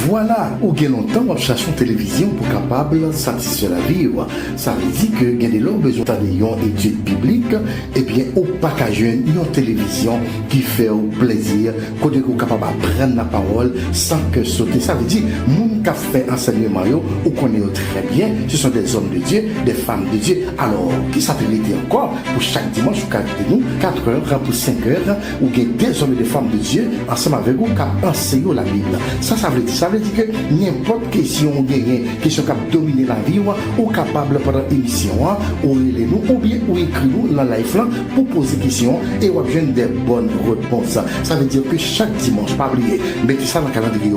Voilà, ou bien longtemps, on cherche une télévision pour capable satisfaire la vie. Ça veut dire que il y a des gens besoin d'une étude biblique, et bien, au pas qu'à une télévision qui fait au plaisir, qu'on est capable d'apprendre la parole sans que sauter. Ça veut dire, moun qui fait enseignement, ou qu'on est très bien, ce sont des hommes de Dieu, des femmes de Dieu. Alors, qui s'appelle encore pour chaque dimanche, ou 4 heures, pour 5 heures, ou bien des hommes et des femmes de Dieu, ensemble avec vous, qui enseignent la Bible. Ça veut dire. Ça veut dire que n'importe question question qui a dominé la vie, ou capable pendant l'émission, ou les nous, ou bien ou écrit nous dans la life pour poser des questions et ou obtenir des bonnes réponses. Ça veut dire que chaque dimanche, pas oublier, mettez ça dans le calendrier,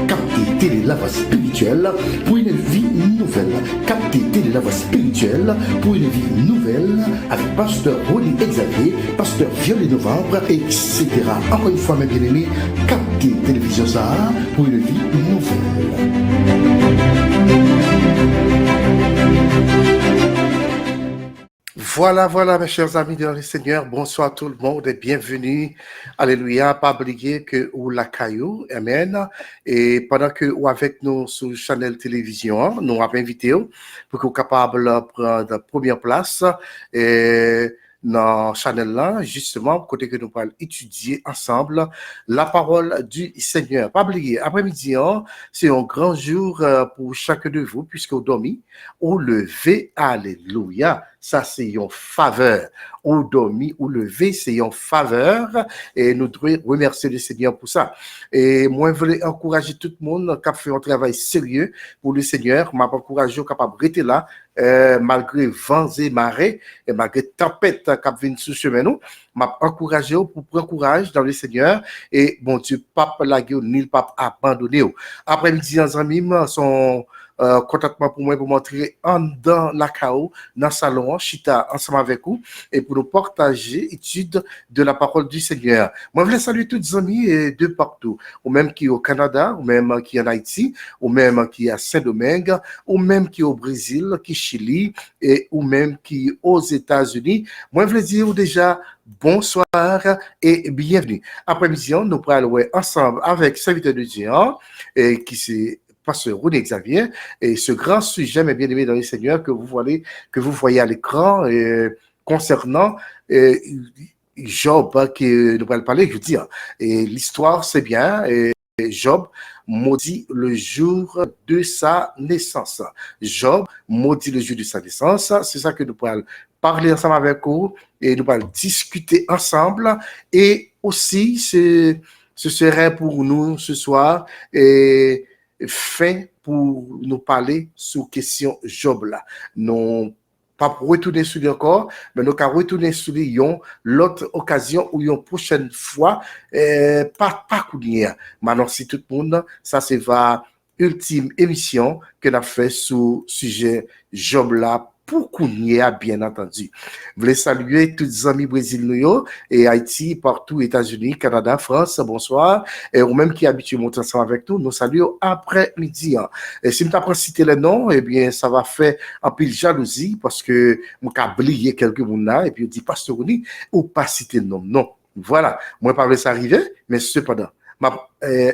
capter télé la voix spirituelle pour une vie nouvelle. Capter télé la voix spirituelle pour une vie nouvelle avec Pasteur Rony Xavier, Pasteur Violet Novembre, etc. Encore une fois, mes bien-aimés, capter télévision ça pour une vie nouvelle. Voilà, mes chers amis dans le Seigneur, bonsoir à tout le monde et bienvenue. Alléluia, pas oublier que ou la caillou, amen. Et pendant que ou avec nous sur Channel Télévision, nous avons invité pour que vous capable de prendre la première place et dans Channel là, justement, côté que nous allons étudier ensemble la parole du Seigneur. Pas oublier, après-midi, c'est un grand jour pour chacun de vous, puisque vous dormez, ou levé, alléluia. Ça, c'est une faveur. Ou dormi, ou levé, c'est une faveur. Et nous devons remercier le Seigneur pour ça. Et moi, je voulais encourager tout le monde qui a fait un travail sérieux pour le Seigneur. Je m'encourage capable de rester là, malgré vents et marées, et malgré tempête qui vient sur le chemin. Nous, m'a encouragé pour prendre courage dans le Seigneur. Et bon Dieu, pape la gueule, ni le pape abandonné. Après-midi, les amis, sont contentement pour moi pour montrer en dans la chaos dans le salon chita ensemble avec vous et pour nous partager étude de la parole du Seigneur. Moi je voulais saluer tous les amis de partout, ou même qui au Canada, ou même qui en Haïti, ou même qui à Saint-Domingue, ou même qui au Brésil, qui Chili et ou même qui aux États-Unis. Moi je voulais dire déjà bonsoir et bienvenue. Après-midi, nous pourrons aller ensemble avec serviteur de Dieu et qui c'est Pasteur Rony Xavier, et ce grand sujet, mes bien-aimés dans le Seigneur, que vous voyez à l'écran, concernant Job, qui nous allons parler, je veux dire. Et l'histoire, c'est bien, et Job maudit le jour de sa naissance. Job maudit le jour de sa naissance, c'est ça que nous pourrons parler ensemble avec vous, et nous allons discuter ensemble, et aussi, ce serait pour nous ce soir, et fin pour nous parler sur question Job là. Non pas pour retourner sur lui encore, mais nous allons retourner sur lui l'autre occasion ou une prochaine fois, pas courir. Maintenant, si tout le monde, ça c'est va ultime émission que nous avons fait sur sujet Job là. Pour qu'on y a bien entendu. Je voulais saluer tous les amis brésiliens et Haïti, partout, États-Unis, Canada, France, bonsoir. Et ou même qui habituent monter ensemble avec nous, nous saluons après-midi. Et si je t'apprends citer les noms, eh bien, ça va faire un peu de jalousie parce que moi, j'ai oublié quelques monde là et puis on dit, Pasteur Rony, ou pas citer le nom. Non. Voilà. Moi, pas ça arriver, mais cependant, m'a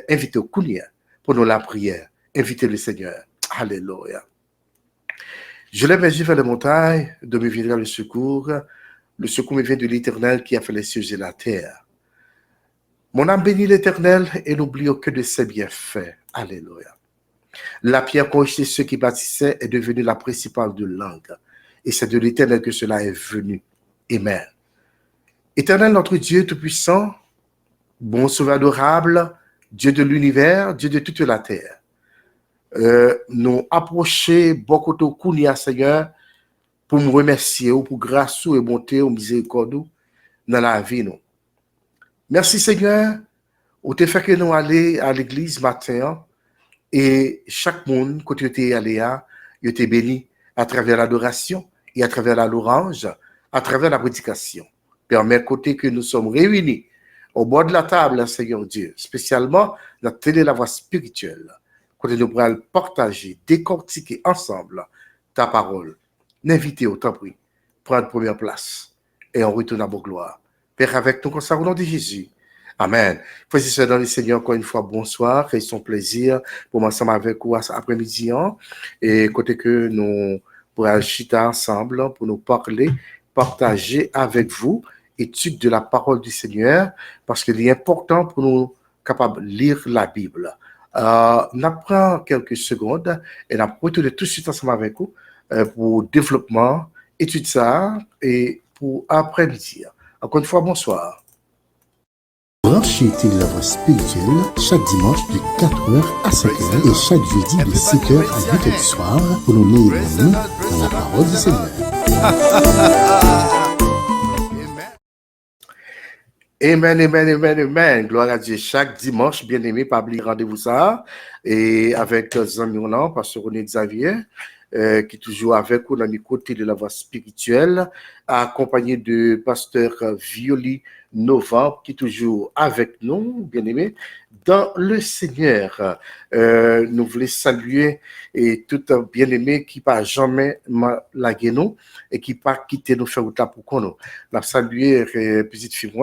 invité au Kounia pour nous la prière. Inviter le Seigneur. Alléluia. Je lève mes yeux vers les montagnes, de me viendra le secours. Le secours me vient de l'Éternel qui a fait les cieux et la terre. Mon âme bénit l'Éternel et n'oublie aucun de ses bienfaits. Alléluia. La pierre qu'ont jeté ceux qui bâtissaient est devenue la principale de langue. Et c'est de l'Éternel que cela est venu. Amen. Éternel, notre Dieu tout-puissant, bon sauveur adorable, Dieu de l'univers, Dieu de toute la terre. Nous approcher beaucoup de Kounia, Seigneur, pour nous remercier, pour grâce et bonté, ou miséricorde dans la vie. Nous. Merci, Seigneur, où tu fait que nous aller à l'église matin et chaque monde, quand tu es allé à, tu es béni à travers l'adoration et à travers la louange, à travers la prédication. Permet côté que nous sommes réunis au bord de la table, Seigneur Dieu, spécialement dans télé la voix spirituelle. Quand nous pourrons partager, décortiquer ensemble ta parole. N'invitez autant pris, prendre première place et on retourne à vos gloires. Père, avec nous, comme ça, au nom de Jésus. Amen. Frères et sœurs dans le Seigneur, encore une fois, bonsoir. Et son plaisir pour moi ensemble avec vous après-midi. Et côté que nous pourrons chiter ensemble pour nous parler, partager avec vous étude de la parole du Seigneur, parce qu'il est important pour nous capables de lire la Bible. On apprend quelques secondes et on retourne tout de suite ensemble avec vous pour développement, étude ça et pour après-midi. Encore une fois, bonsoir. Branchez Télélavant spirituel chaque dimanche de 4h à 5h et chaque jeudi de 7h à 8h du soir pour nous mener dans la parole du Seigneur. Amen, amen, amen, amen. Gloire à Dieu. Chaque dimanche, bien aimé, pas oublier rendez-vous ça. Et avec Zami Roland, pasteur René Xavier, qui est toujours avec nous dans les côtés de la voie spirituelle, accompagné de pasteur Violi Nova, qui est toujours avec nous, bien aimé, dans le Seigneur. Nous voulons saluer et tout bien-aimé qui pas jamais lagué nous et qui pas quitté nous faire route là pour nous. Nous salué petite fille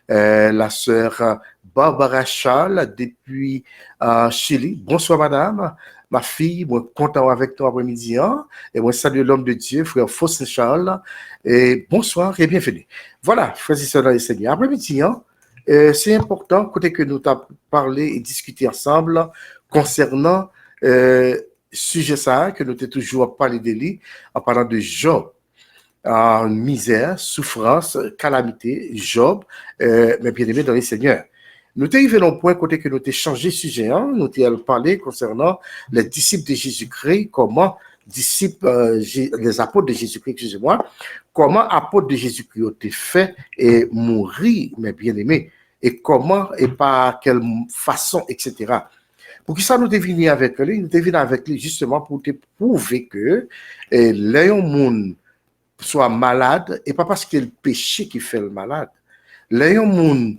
la sœur Barbara Charles depuis Chili. Bonsoir madame. Ma fille, moi content avec toi après-midi, et moi salue l'homme de Dieu, frère Faustin Charles, et bonsoir et bienvenue. Voilà, frères et sœurs dans le Seigneur. Après-midi, c'est important, côté que nous t'avons parlé et discuté ensemble concernant sujet ça, que nous t'avons toujours parlé de lui, en parlant de Job. Misère, souffrance, calamité, Job, mais bien aimé dans les Seigneurs. Nous t'es arrivé au point côté que nous t'ai changé sujet, nous t'ai parlé concernant les disciples de Jésus-Christ, comment les apôtres de Jésus-Christ, excusez-moi, comment apôtres de Jésus-Christ ont été faits et mourir, mes bien-aimés, et comment et par quelle façon, etc. Pour qui ça nous devine avec lui? Nous devine avec lui justement pour te prouver que les monde soit malade, et pas parce que c'est le péché qui fait le malade. Les monde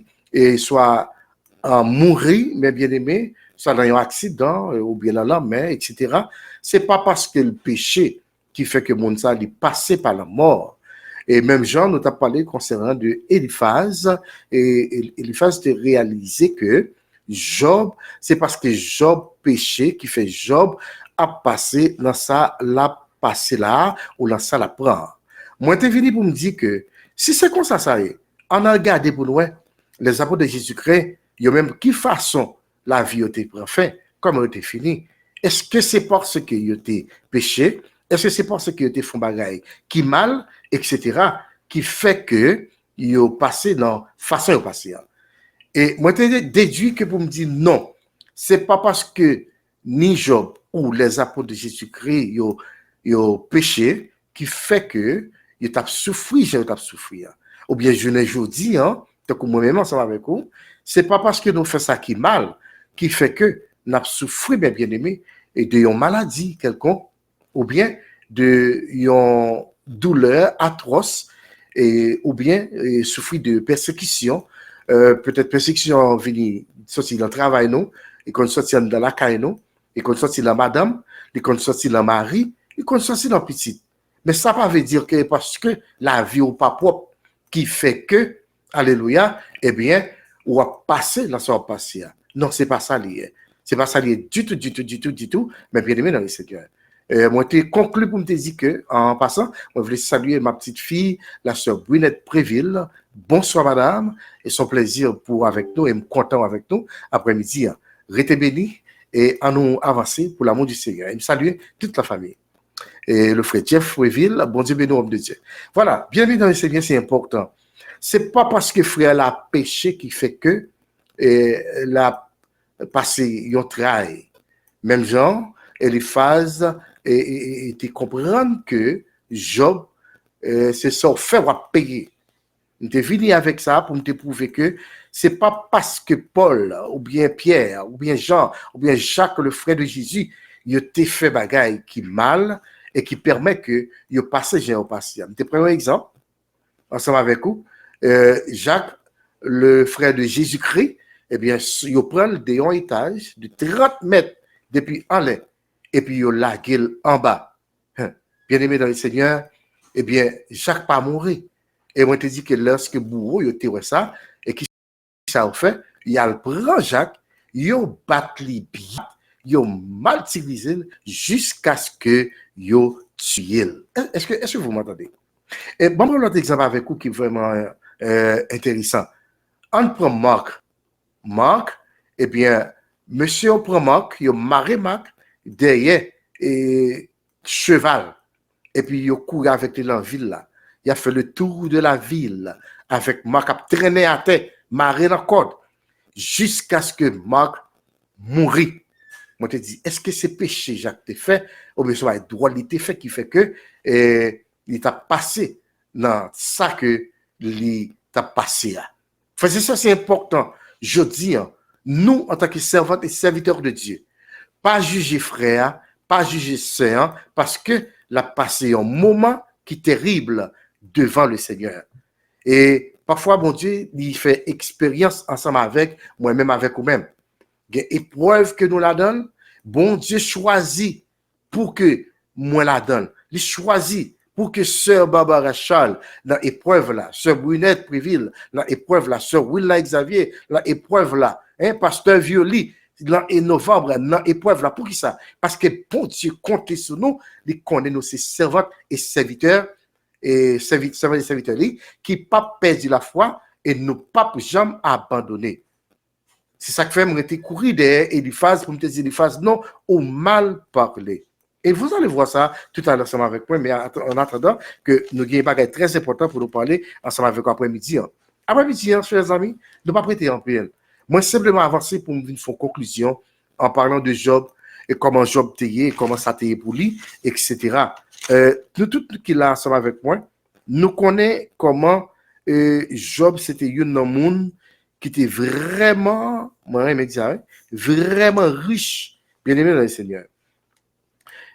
soit mourir, mais bien aimé, soit dans un accident ou bien dans la mer, etc. C'est pas parce que le péché qui fait que mon ça est passé par la mort. Et même Jean nous a parlé concernant de Eliphaz, et Eliphaz a réalisé que Job, c'est parce que Job péché qui fait Job a passé dans ça, la passé là, ou dans ça la prend. Moi, t'es venu pour me dire que si c'est comme ça y est, on a regardé pour nous, les apôtres de Jésus-Christ, il y a même qui façon la vie a été fin, comment elle était finie. Est-ce que c'est parce qu'il a été péché? Est-ce que c'est parce qu'il a été font bagaille qui mal, etc., qui fait que il a passé dans façon de passer. Et moi, j'ai déduit que pour me dire non, c'est pas parce que ni Job ou les apôtres de Jésus-Christ ils ont péché qui fait que ils ont souffert, j'ai souffert. Ou bien je ne vous dis, donc moi-même ensemble avec vous, c'est pas parce que nous faisons ça qui mal, qui fait que nous avons souffert, bien aimé, et de une maladie quelconque, ou bien de une douleur atroce, ou bien souffrir de persécution, peut-être persécution venir sortir dans le travail, nous, et qu'on sortir dans la caille, nous, et qu'on sortir dans madame, et qu'on sortir dans mari, et qu'on sortir dans petite. Mais ça ne veut pas dire que parce que la vie n'est pas propre, qui fait que, alléluia, eh bien, on va passer dans son passé. Non, ce n'est pas ça lié. Ce n'est pas ça lié du tout, mais bien aimé dans le Seigneur. Moi, je conclu pour me dire que, en passant, je voulais saluer ma petite fille, la sœur Brunette Préville. Bonsoir, madame, et son plaisir pour avec nous, et me content avec nous, après-midi. Restez bénis et à nous avancer pour l'amour du Seigneur. Et me saluer toute la famille. Et le frère Jeff Préville, bon Dieu béni, homme de Dieu. Voilà, bienvenue dans le Seigneur, c'est important. C'est pas parce que frère a péché qui fait que la passé un travail. Même genre, Eliphaz et tu comprends que Job, c'est son fait à payer. Je suis venu avec ça pour me prouver que c'est pas parce que Paul, ou bien Pierre, ou bien Jean, ou bien Jacques, le frère de Jésus, il a fait bagaille qui mal et qui permet que il passe j'ai au patient. Je te prends un exemple ensemble avec vous. Jacques, le frère de Jésus-Christ, eh bien, il prend un étage de 30 mètres depuis en l'air et puis il la gueule en bas. Bien aimé dans le Seigneur, eh bien, Jacques pas mourir. Et moi, je te dis que lorsque bourreau, il était ça, et qui ça a fait, il a le prend Jacques, yo bat li bien, yo martyrisé jusqu'à ce que yo tué. Est-ce que vous m'entendez? Et bon, l'autre exemple avec vous qui est vraiment intéressant. On prend Marc. Marc, eh bien, monsieur prend Marc, il a marré Marc derrière et cheval. Et puis, il a couru avec lui dans la ville là. Il a fait le tour de la ville avec Marc a traîné à terre, marré dans la corde, jusqu'à ce que Marc mourit. Moi, je te dis, est-ce que c'est péché, Jacques, t'a fait, ou bien c'est droit il fait qui fait que il t'a passé dans ça que il t'a passé là. C'est ça, c'est important. Je dis, nous, en tant que servantes et serviteurs de Dieu, pas juger frère, pas juger sœur, parce que l'a passé un moment qui est terrible devant le Seigneur. Et parfois, mon Dieu, il fait expérience ensemble avec moi-même, avec vous-même. Il y a une épreuve que nous la donne, bon Dieu choisit pour que moi la donne. Il choisit pour que sœur Barbara Charles, dans l'épreuve là, sœur Brunette Préville, dans l'épreuve là, sœur Willa Xavier, dans l'épreuve là, pasteur Violi, dans novembre, dans l'épreuve là, pour qui ça? Parce que bon Dieu compte sur nous, il connaît nos servantes et serviteurs, serviteurs qui pas perdu la foi et nous pas jamais abandonné. C'est ça que fait me rester courir derrière Eliphaz pour me dire Eliphaz non au mal parler. Et vous allez voir ça tout à l'heure ensemble avec moi, mais en attendant que nous ayons un bagage très important pour nous parler ensemble avec après-midi. Après-midi, chers amis, ne pas prêter en pile. Moi, simplement avancer pour me faire une conclusion en parlant de Job et comment Job t'ayait, comment ça t'ayait pour lui, etc. Nous tous qui là ensemble avec moi, nous connaissons comment Job c'était une monde qui était vraiment, vraiment riche, bien aimé dans le Seigneur.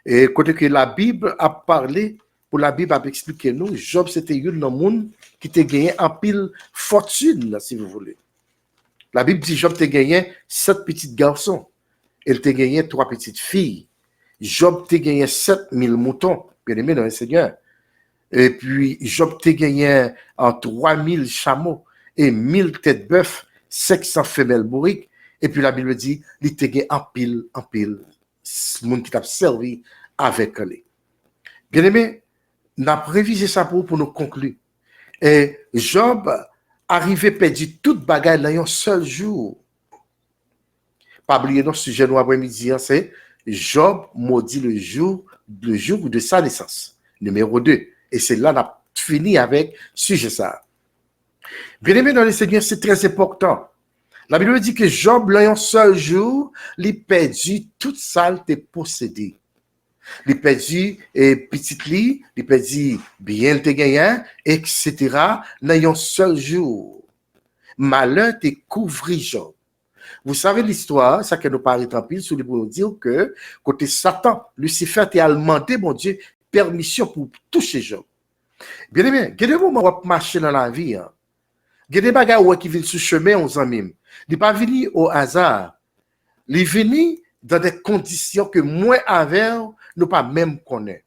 Et côté que la Bible a parlé, pour la Bible a expliqué nous, Job c'était une monde qui t'a gagné en pile fortune, là, si vous voulez. La Bible dit Job t'a gagné 7 petits garçons. Elle t'a gagné 3 petites filles. Job t'a gagné 7000 moutons, bien aimé dans le Seigneur. Et puis, Job t'a gagné en 3000 chameaux et 1000 têtes bœufs, 500 femelles bourriques. Et puis, la Bible dit, il t'a gagné en pile, le monde qui t'a servi avec lui. Bien aimé, on a révisé ça pour nous conclure. Et Job arrivait perdu toute bagaille dans un seul jour. Pas oublier notre sujet nous après-midi, c'est Job maudit le jour de sa naissance. Numéro 2. Et c'est là qu'on a fini avec sujet ça. Bien aimé dans le Seigneur, c'est très important. La Bible dit que Job, là, un seul jour, il perdu toute saleté possédée. Il perdu petit lit, il perdu bien le gagné, etc. Dans un seul jour. Malheur te couvrit Job. Vous savez l'histoire, ça que nous paraît en pile, sur pour dire que côté Satan, Lucifer t'a demandé, mon Dieu, permission pour toucher Job. Bien aimé, il y a des moments où on marcher dans la vie. Il y a des bagages qui viennent sur le chemin aux amis. Il n'est pas venu au hasard. Il est venu dans des conditions que moi avec nous pas même connaît.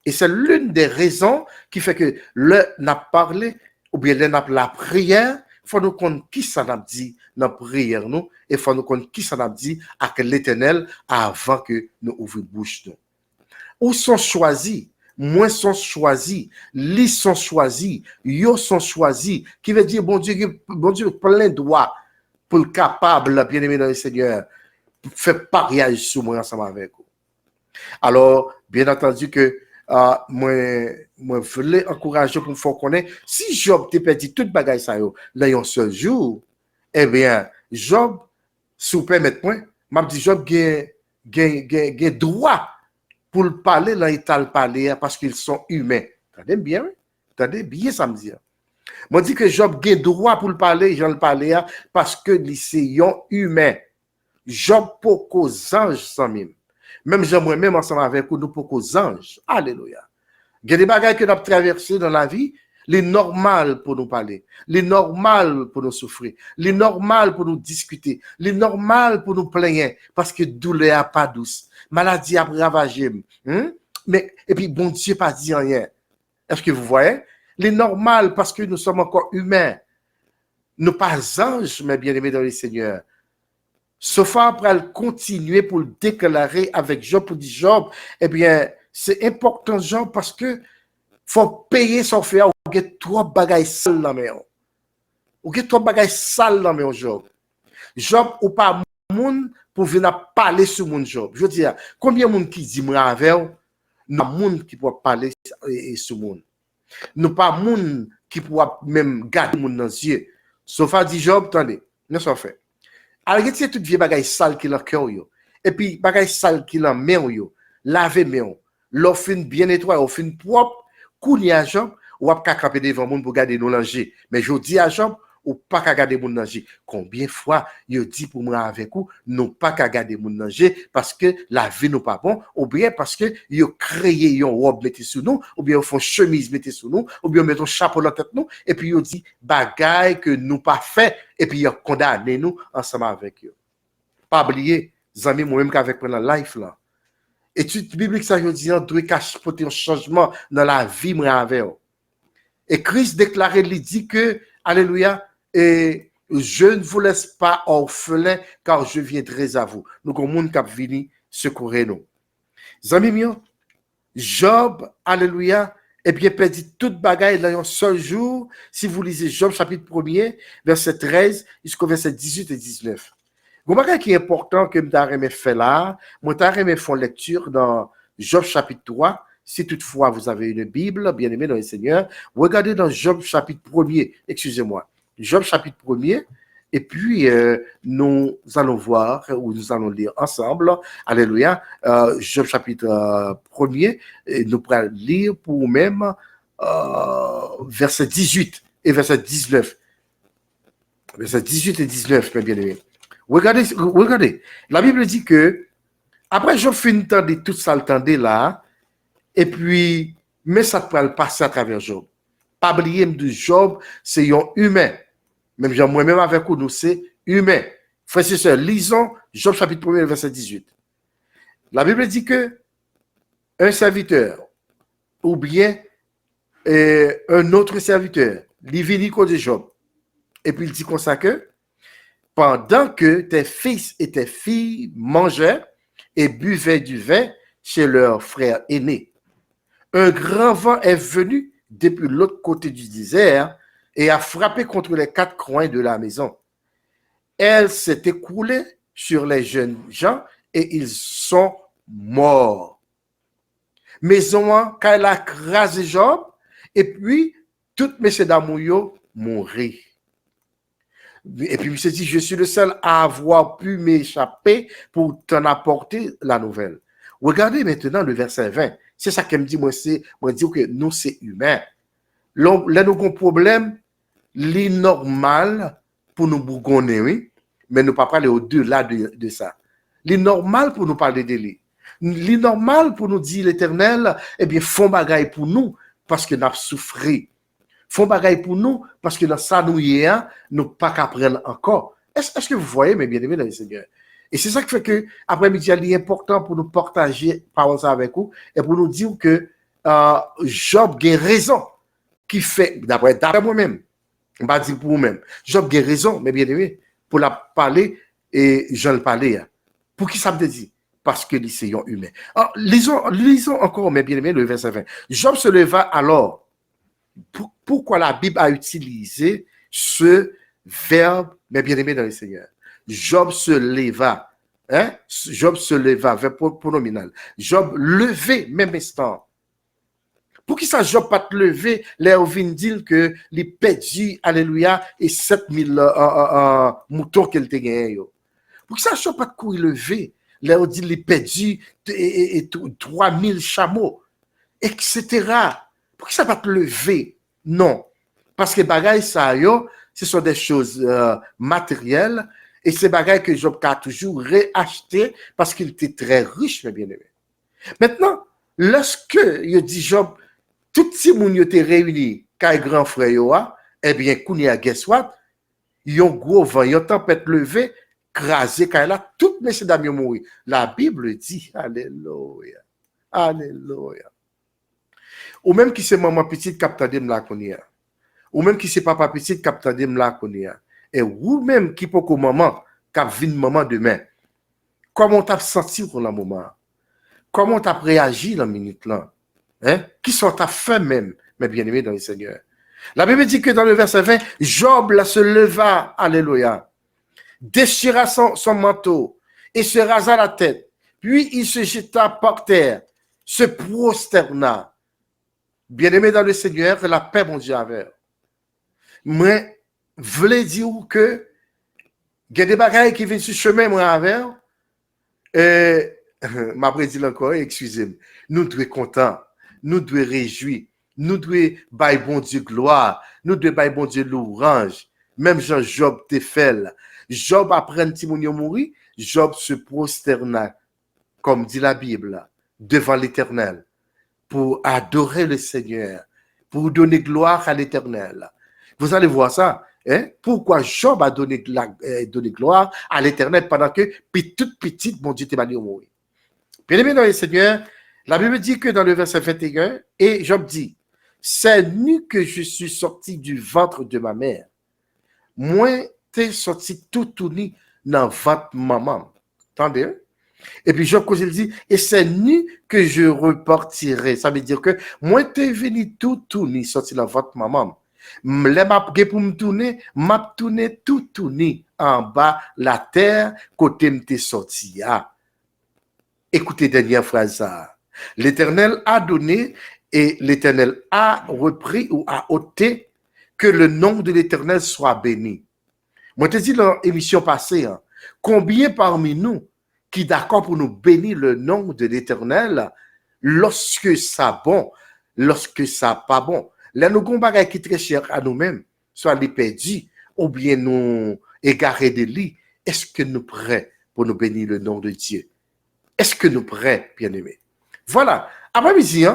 Et c'est l'une des raisons qui fait que le n'a parlé ou bien le n'a la prière, faut nous connaître qui ça n'a dit dans la prière nous et faut nous connaître qui ça n'a dit à l'Éternel avant que nous ouvrions bouche nous. Où sont choisis? Moi sont choisis, les sont choisis, yo sont choisis, qui veut dire bon Dieu plein droit pour le capable, bien aimé dans le Seigneur, faire pariage sur moi ensemble avec vous. Alors, bien entendu que moi voulais encourager pour me faire connaître, si Job t'a perdu toute bagaille ça yo, là un seul jour, eh bien, Job, si vous permettez moi, m'a dit Job gain droit pour le parler, là, il t'a le parler parce qu'ils sont humains. Attendez bien, oui? Attendez bien, ça me dit. Moi, dit que Job a droit pour le parler, j'en le parler parce que c'est humain. Job pour qu'aux anges sans même. Même moi-même ensemble avec vous, nous pour qu'aux anges. Alléluia. Il y a des bagages que nous avons traversés dans la vie, les normal pour nous parler, les normal pour nous souffrir, les normal pour nous discuter, les normal pour nous plaindre, parce que douleur n'est pas douce. Maladie a ravagé. Mais, et puis, bon Dieu pas dit rien. Est-ce que vous voyez? Les normal parce que nous sommes encore humains. nous pas anges, mes bien-aimés dans le Seigneur. Sauf après, elle continuer pour le déclarer avec Job, pour dire Job, eh bien, c'est important, Job, parce que faut payer son fait, ou get trop bagay sale dans mes ou get trop bagay sale dans mes Job. Job, ou pas moun pour venir parler sur mon Job. Je veux dire, combien de monde qui dit moi avec ou, nous pas moun qui peut parler sur moun. Nous pas moun qui peut même garder moun dans les yeux. Sauf à dire Job, attendez, nous sommes fait. Alors, il y a tout vieux bagay sale qui dans cœur yo. Et puis bagay sale qui dans main yo, laver main. L'offre bien nettoyé, offre propre, kouni à Job, ou pas camper devant moun pour garder nous langer. Mais je dis à Job, ou pas qu'à garder moun langer. Combien de fois yo dit pour moi avec vous, non pas qu'à garder moun langer parce que la vie n'est pas bon, ou bien parce que yo créé yon robe mettez sous nous, ou bien yo font chemise mettez sous nous, ou bien mettons chapeau dans tête nous, et puis yo dit bagay que nous pas fait, et puis yo condamné nous ensemble avec yo. Pas oublier, amis moi-même qu'avec pendant life là. Étude biblique ça yo dit on doit cacher un changement dans la vie moi avec yo. Et Christ déclarait, il dit que, alléluia, et je ne vous laisse pas orphelin, car je viendrai à vous. Nous, comme monde qui vini secourir nous. Amis miens, Job, alléluia, eh bien, perdu toute bagaille dans un seul jour. Si vous lisez Job, chapitre 1er, verset 13, jusqu'au verset 18 et 19. Vous voyez qui est important que je fait là, moi, je faire lecture dans Job, chapitre 3. Si toutefois vous avez une Bible, bien aimé dans le Seigneur, regardez dans Job chapitre 1er, excusez-moi, Job chapitre 1er, et puis nous allons voir, ou nous allons lire ensemble, alléluia, Job chapitre 1er, et nous pourrons lire pour même verset 18 et verset 19. Verset 18 et 19, mes bien-aimés. Regardez, la Bible dit que, après Job fin de tout ça, le là, et puis, mais ça peut passer à travers Job. Pas oublier de Job, c'est un humain. Même moi-même avec nous, c'est humain. Frères et sœurs, lisons Job chapitre 1er, verset 18. La Bible dit que un serviteur, ou bien un autre serviteur, il vient de Job. Et puis il dit comme ça que, pendant que tes fils et tes filles mangeaient et buvaient du vin chez leur frère aîné, un grand vent est venu depuis l'autre côté du désert et a frappé contre les quatre coins de la maison. Elle s'est écoulée sur les jeunes gens et ils sont morts. Maison, quand elle a crasé Job, et puis, toutes mes d'amour mourent. Et puis, il s'est dit, je suis le seul à avoir pu m'échapper pour t'en apporter la nouvelle. Regardez maintenant le verset 20. C'est ça qu'elle me dit, moi dire que nous, c'est humain. Là, nous avons un problème, l'inormal pour nous bourgonner, oui, mais nous ne pas parler au-delà de ça. L'inormal pour nous parler de lui. L'inormal pour nous dire l'éternel, eh bien, font bagaille pour nous parce que nous avons souffert. Font bagaille pour nous parce que dans ça, nous y est, nous pas qu'à prendre encore. Est-ce que vous voyez, mes bien-aimés dans le Seigneur? Et c'est ça qui fait que, après-midi, il est important pour nous partager parole ça avec vous et pour nous dire que Job a raison qui fait, d'après moi-même, on va dire pour vous-même, Job a raison, mes bien-aimés, pour la parler et je le parler. Pour qui ça me dit? Parce que c'est un humain. Alors, lisons encore, mes bien-aimés, le verset 20. Job se leva alors. Pourquoi la Bible a utilisé ce verbe, mes bien-aimés dans le Seigneur? Job se leva. Hein? Job se leva, verbe pronominal. Job levé, même instant. Pour qui ça, Job pas te lever, là, on vient dire que les perdu, alléluia, et 7000 moutons qu'elle t'a gagné. Pour qui ça, Job pas te courir lever, là, on dit les perdu, et 3000 chameaux, etc. Pour qui ça pas te lever? Non. Parce que bagaille ça, ce sont des choses matérielles, et ces bagailles que Job a toujours réacheté parce qu'il était très riche, mes bien-aimés. Maintenant, lorsque il dit Job, tout ces gens qui étaient réunis, quand grand frère, eh bien, Kounia, guess what? Ils ont gros vent, ils ont tempête levée, crasé, quand là, toutes mes dames ont mouru. La Bible dit, alléluia, alléluia. Ou même qui c'est maman petite captadem là qu'on y a. Ou même qui c'est papa petite captadem là qu'on y a. Et vous-même qui pour qu'au moment, qui vu le moment demain, comment t'as senti pour le moment? Comment t'as réagi dans la minute là? Hein? Qui sont ta fait même, mes bien-aimés dans le Seigneur? La Bible dit que dans le verset 20, Job là, se leva, alléluia, déchira son manteau et se rasa la tête. Puis il se jeta par terre, se prosterna. Bien-aimé dans le Seigneur, que la paix, mon Dieu, avec. Moi, voulais dire que il y a des bagailles qui viennent sur le chemin, moi, avec. M'a prédit encore, excusez-moi. Nous devons être contents, nous devons être réjouis, nous devons bailler bon Dieu gloire, nous devons bailler bon Dieu louange. Même Jean Job te fait. Job après un petit mounio mourir, Job se prosterna, comme dit la Bible, devant l'Éternel, pour adorer le Seigneur, pour donner gloire à l'Éternel. Vous allez voir ça. Hein? Pourquoi Job a donné gloire à l'Éternel pendant que toute petite, mon Dieu, t'es mal mourir. Bien aimé dans le Seigneur, la Bible dit que dans le verset 21, et Job dit, c'est nu que je suis sorti du ventre de ma mère. Moi, t'es sorti tout uni dans votre maman. Attendez, hein? Et puis Job, il dit, et c'est nu que je repartirai. Ça veut dire que moi, t'es venu tout uni, sorti dans votre maman. Les m'a pour me tourner, m'a tourné tout uni en bas la terre, côté m'te sorti. Écoutez, dernière phrase. L'Éternel a donné et l'Éternel a repris ou a ôté que le nom de l'Éternel soit béni. Moi, te dis dans l'émission passée, combien parmi nous qui d'accord pour nous bénir le nom de l'Éternel lorsque ça bon, lorsque ça pas bon. Là, nous avons des qui est très cher à nous-mêmes, soit les perdus ou bien nous égarés de lit. Est-ce que nous prêts pour nous bénir le nom de Dieu? Est-ce que nous prêts, bien-aimés? Voilà. Après midi,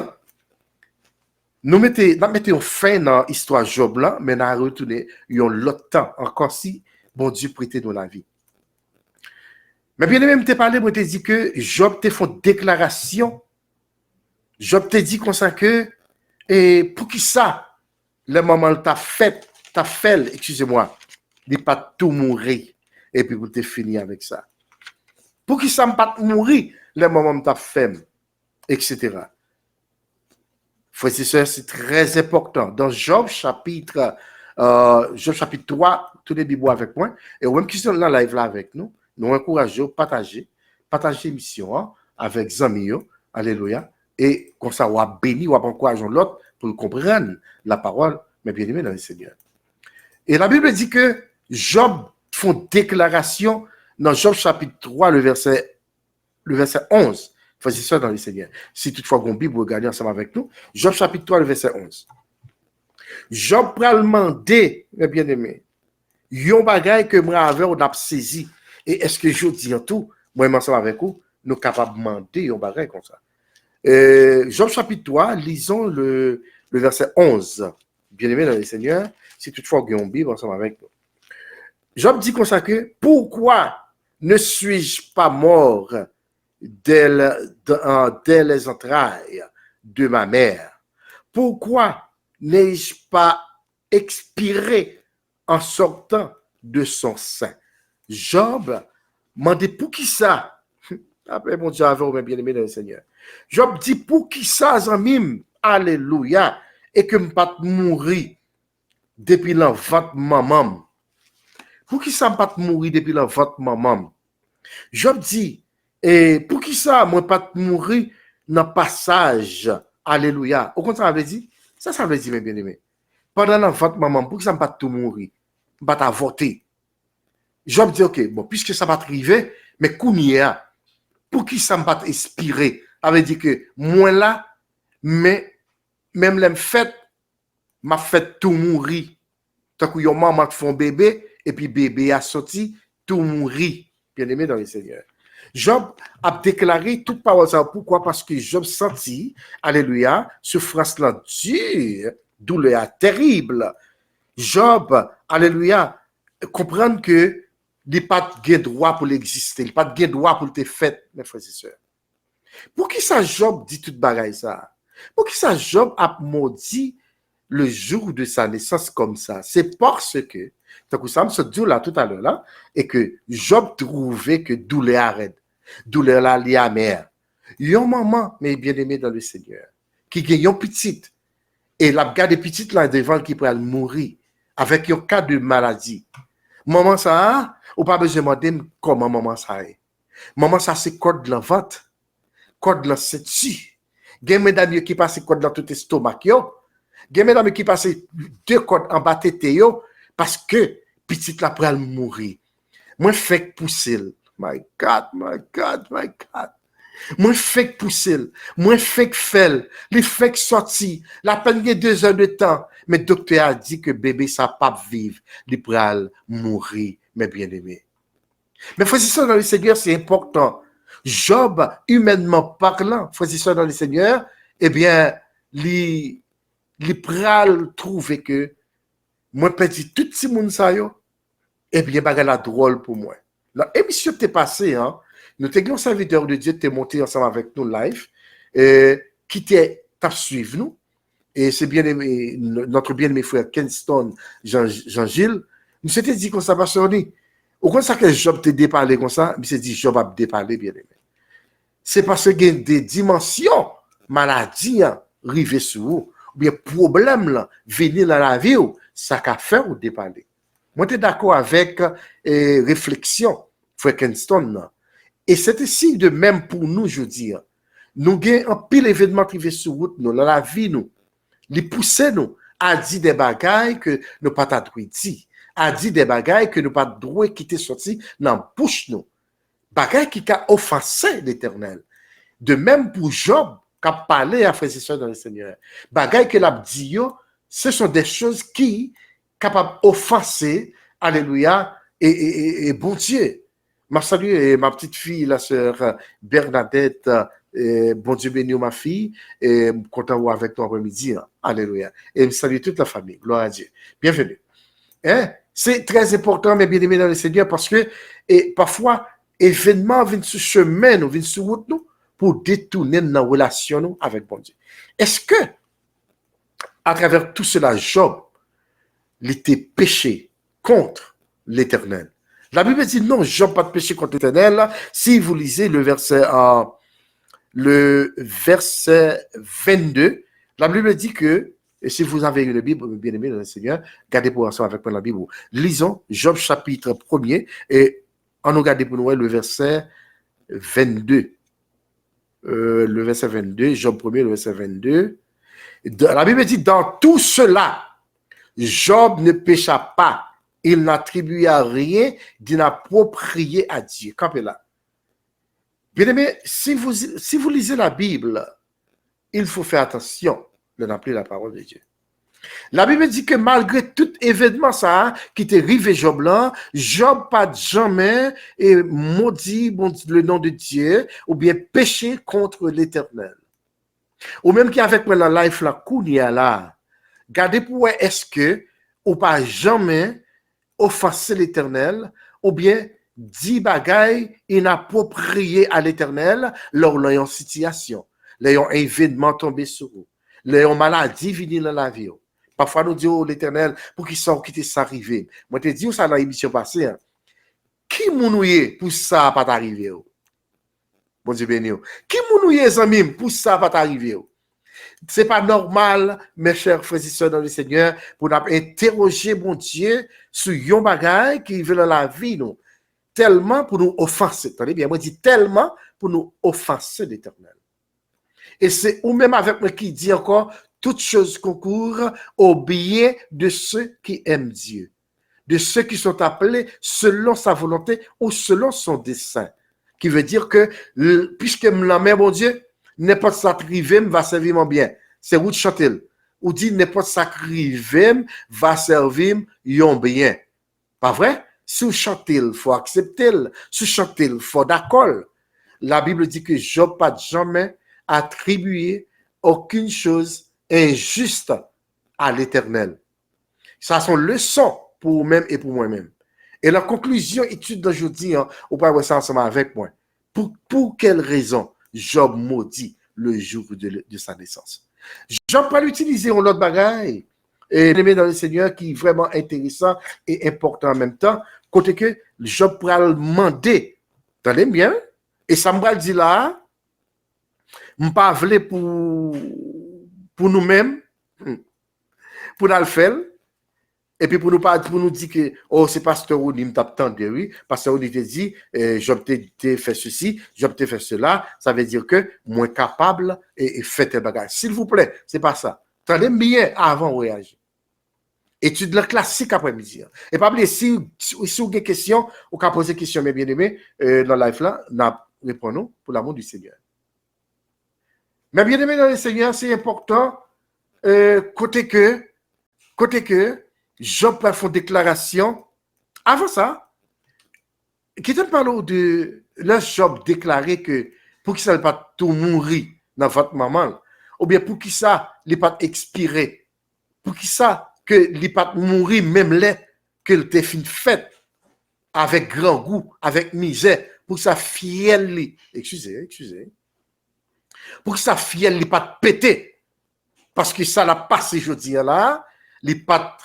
nous mettons fin dans l'histoire Job là, mais nous allons retourner l'autre temps encore si bon Dieu prêtait dans la vie. Mais bien aimé, je t'ai parlé, je t'ai dit que Job t'a fait une déclaration. Job t'a dit comme ça que, et pour qui ça, le moment où t'as fait, excusez-moi, il pas tout mourir, et puis vous t'es fini avec ça. Pour qui ça ne pas mourir, le moment où t'as fait, etc. Frères et sœurs, c'est très important. Dans Job chapitre 3, tous les Bibles avec moi, et même qui sont dans la live là avec nous, nous encourageons, partager l'émission avec Zamio, alléluia, et comme ça, on va bénir, on va encourager l'autre pour comprendre la parole, mais bien aimé dans le Seigneur. Et la Bible dit que Job font déclaration dans Job chapitre 3, le verset 11. Faisez ça dans le Seigneur. Si toutefois vous Bible, vous regardez ensemble avec nous. Job chapitre 3, le verset 11. Job pral demander, mes bien-aimés, yon bagay que moi avec on a saisi. Et est-ce que je dis en tout, moi ensemble avec vous, nous capables de demander yon bagay comme ça. Job chapitre 3, lisons le verset 11. Bien-aimés dans le Seigneur, si toutefois vous avez Bible ensemble avec nous. Job dit comme ça que, pourquoi ne suis-je pas mort dès les entrailles de ma mère? Pourquoi n'ai-je pas expiré en sortant de son sein? Job m'a dit pour qui ça? Après mon Dieu, avec bien aimé dans le Seigneur. Job dit pour qui ça, Zamim? Alléluia. Et que je ne pas mourir depuis l'enfant maman. Pour qui ça ne pas mourir depuis l'enfant maman? Job dit, et pour qui ça, moi pas mourir dans le passage? Alléluia. Au contraire, ça veut dire, ça veut dire, mes bien-aimés. Pendant l'enfant maman, pour qui ça ne pas tout mourir? Pas avorter. Job dit, ok, bon, puisque ça va arriver, mais Kounia, pour qui ça ne pas expirer? Ça veut dire que moi là, mais même les fêtes, m'a fait tout mourir. Tant que yon maman te font bébé, et puis bébé a sorti, tout mourir. Bien aimé dans le Seigneur. Job a déclaré toute parole ça. Pourquoi? Parce que Job sentit, alléluia, souffrance là dure, douleur terrible. Job, alléluia, comprendre que il n'a pas de droit pour l'exister, il n'a pas de droit pour le fait, mes frères et sœurs. Pour qui ça Job dit toute bagaille ça? Pour qui ça Job a maudit le jour de sa naissance comme ça, c'est parce que, tant que ça me se dit là tout à l'heure, là, et que Job trouvait que douleur arrête, douleur là, li amère. Yon maman, mais bien aimé dans le Seigneur, qui gagne yon petite, et la garde petite là devant qui pourrait mourir, avec un cas de maladie. Maman ça, ou pas besoin de demander comment maman ça est. Maman ça, c'est code de la vente, code de la ceinture. Gen mesdames qui passent code dans tout estomac yo. Gen mesdames qui passent deux codes en bas tête yo parce que petite la pral mourir. Moi fait pousser. My God, my God, my God. Moi fait pousser. Moi fait faire. Les fait sorti. La peine de 2 heures de temps. Mais docteur a dit que bébé ça pas vivre. Il pral mourir, mes bien-aimés. Mais frères et sœurs dans le Seigneur, c'est important. Job, humainement parlant, frères et sœurs dans le Seigneur, eh bien, li pral trouver que moi perdu tout ce monde ça yo, eh bien, bagay la drôle pour moi. La émission t'est passée, hein. Nous t'es serviteur de Dieu, t'es monté ensemble avec nous live, qui t'a suivi nous. Et c'est bien aimé, notre bien-aimé frère Kenston, Jean-Gilles, nous s'était dit qu'on ça va sonner. Au contraire que Job te déparlé comme ça, il s'est dit Job a déparlé bien aimé. C'est parce qu'il y a des dimensions, maladies, arrivées sur vous, ou bien problèmes, là, venir dans la vie, ça qu'a fait ou déparler. Moi, je suis d'accord avec réflexion, frère Kenston. Et c'est ici de même pour nous, je veux dire. Nous avons un pile événement privé sur route, nous, dans la vie, nous. Les pousser, nous, à dire des bagailles que nous pas droit dire. À dire des bagailles que nous pas droit quitter sorti dans la bouche, nous. Bagaille qui a offensé l'Éternel. De même pour Job, qui a parlé à frères et sœurs dans le Seigneur. Bagaille que l'a dit, ce sont des choses qui capables d'offenser, alléluia, et bon Dieu. Ma salut ma petite fille, la sœur Bernadette, bon Dieu béni ma fille, et content de avec toi après-midi, alléluia. Et je salue toute la famille, gloire à Dieu. Bienvenue. Hein? C'est très important, mes bien-aimés dans le Seigneur, parce que parfois, événements viennent sur chemin, nous viennent sur route, nous, pour détourner nos relations avec bon Dieu. Est-ce que, à travers tout cela, Job, il était péché contre l'Éternel? La Bible dit non, Job pas de péché contre l'Éternel. Si vous lisez le verset 22, la Bible dit que, et si vous avez une Bible, bien aimé dans le Seigneur, gardez pour ensemble avec moi la Bible. Lisons Job chapitre 1er et on nous regarde pour nous le verset 22. Le verset 22, Job 1er, le verset 22. La Bible dit, dans tout cela, Job ne pécha pas. Il n'attribua rien d'inapproprié à Dieu. Campez là. Bien aimé, si vous lisez la Bible, il faut faire attention de n'appeler la parole de Dieu. La Bible dit que malgré tout événement ça qui t'est arrivé Job là, Job pas jamais maudit le nom de Dieu ou bien péché contre l'Éternel. Ou même qui avec moi la life la kounia là, gardez pour est-ce que ou pas jamais offenser l'Éternel ou bien dit bagaille inapproprié à l'Éternel lors de leur situation, leur événement tombé sur eux, leur maladie venue dans la vie. Parfois, nous disons l'Éternel, pour qu'ils sortent, quitter ça arriver. Moi, je te dis ça dans l'émission passée. Hein. Qui mounouye pour ça pas t'arriver? Bon Dieu béni. Qui mounouye, zami, pour ça pas t'arriver? C'est pas normal, mes chers frères et sœurs dans le Seigneur, pour nous interroger, mon Dieu, sur yon bagay qui veut dans la vie, nous. Tellement pour nous offenser. Attendez bien, moi, je dis tellement pour nous offenser l'Éternel. Et c'est ou même avec moi qui dit encore, toutes choses concourent au bien de ceux qui aiment Dieu, de ceux qui sont appelés selon sa volonté ou selon son dessein. Qui veut dire que, puisque la mère, mon Dieu, n'importe ça privé va servir mon bien. C'est où de chanter. Ou dit n'importe ça privé va servir mon bien. Pas vrai? Si vous chantez, il faut accepter. Si vous chantez, il faut d'accord. La Bible dit que Job n'a jamais attribué aucune chose injuste à l'Éternel. Ça sont leçons pour vous-même et pour moi-même. Et la conclusion étude d'aujourd'hui, on va voir ça ensemble avec moi. Pour quelle raison Job maudit le jour de sa naissance? Job pas l'utiliser en l'autre bagaille. et aimé dans le Seigneur qui est vraiment intéressant et important en même temps. Côté que Job pourra le demander, attendez bien, et ça me dit là, je ne pas pour nous-mêmes, pour nous le faire, et puis pour nous dire que, oh, c'est pasteur ou nous t'attendons, oui, pasteur ou te dit, Job te fait ceci, Job te fait cela, ça veut dire que moins capable et fait tes bagages. S'il vous plaît, c'est pas ça. Attendez bien avant de réagir. Étude le classique après-midi. Et pas oublier, si vous avez des questions, vous pouvez poser des questions, mes bien-aimés, dans la live là, nous répondons pour l'amour du Seigneur. Mais bien-aimés dans le Seigneur, c'est important, côté que, Job fait une déclaration. Avant ça, qui te parle de le Job déclaré que pour qu'il ne pas tout mourir dans votre maman, ou bien pour qu'il ça, il pas expiré, pour qu'il ça, que li pat mourir même là que le fin fait avec grand goût, avec misère, pour sa fiel li, excusez, pour que sa fiel li pas péter, parce que ça l'a passé jeudi là, li pas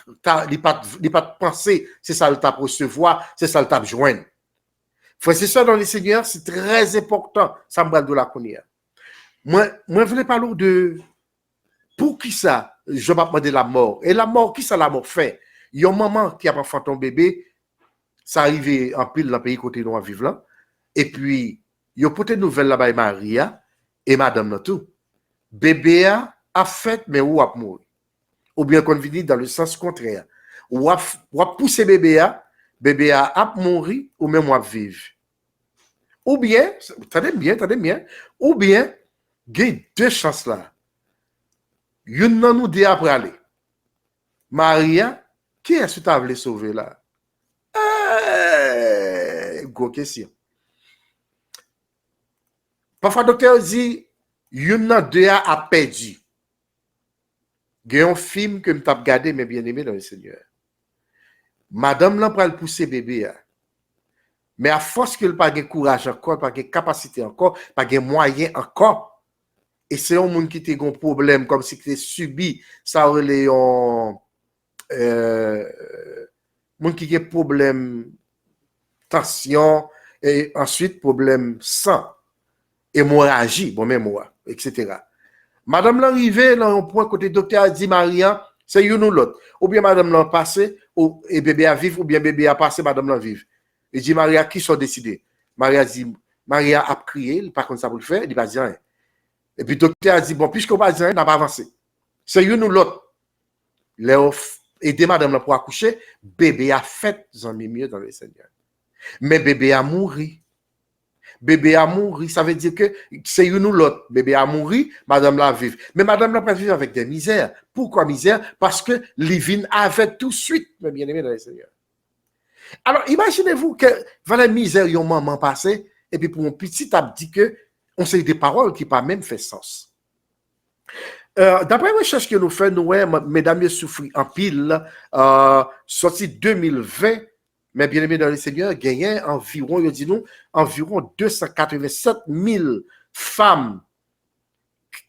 penser, c'est ça le t'a recevoir, c'est ça le t'a joindre. Frères et sœurs dans le Seigneur, c'est très important, ça me de la connaître. Moi je voulais parler de pour qui ça je m'a demandé la mort. Et la mort, qui ça la mort fait? Il y a un maman qui a pas fait ton bébé, ça arrive en pile dans le pays côté nous vivre là. Et puis, il y a peut-être nouvelle là-bas Maria et madame là tout. Bébé a fait, mais ou a mort. Ou bien qu'on vit dans le sens contraire. Ou a pousser bébé a mourir ou même ou vivre. Ou bien, attendez bien, ou bien, il y a deux chances là. Yon nan nous dit après aller. Maria, qui est-ce que tu as voulu sauver là? Gros question. Parfois, docteur dit, yon nan deux a perdu. Il y a un film que je t'ai regardé, mais bien aimé dans le Seigneur. Madame là pour pousser bébé. Mais à force qu'il n'a pas de courage encore, pas de capacité encore, pas de moyens encore, et c'est un monde qui a un problème, comme si tu subi, ça aurait un monde qui a un problème tension, et ensuite problème sang, hémorragie, bon mémoire, etc. Madame l'arrivée, dans un point côté docteur a dit, Maria, c'est une ou l'autre. Ou bien madame l'a passé, et bébé a vivre, ou bien bébé a passé, madame l'a vivre. Il dit, Maria, qui sont décidés? Maria dit, Maria a crié, par contre ça pour le faire, il dit pas dire rien. Et puis, le docteur a dit, bon, puisqu'on va dire, on n'a pas avancé. C'est une ou l'autre. Aider madame pour accoucher, bébé a fait mieux dans le Seigneur. Mais bébé a mouru. Bébé a mouru, ça veut dire que c'est une ou l'autre. Bébé a mouru, madame la vive. Mais madame la pas vivre avec des misères. Pourquoi misère? Parce que Livine avait tout de suite, mes bien-aimés dans le Seigneur. Alors, imaginez-vous que, voilà la misère, yon maman passé, et puis pour un petit, a dit que, on sait des paroles qui pas même fait sens. D'après les recherches que nous faisons, mesdames, souffrent en pile, sorti 2020, mais bien aimé dans le Seigneur, gagné environ, il dit nous, environ 287 000 femmes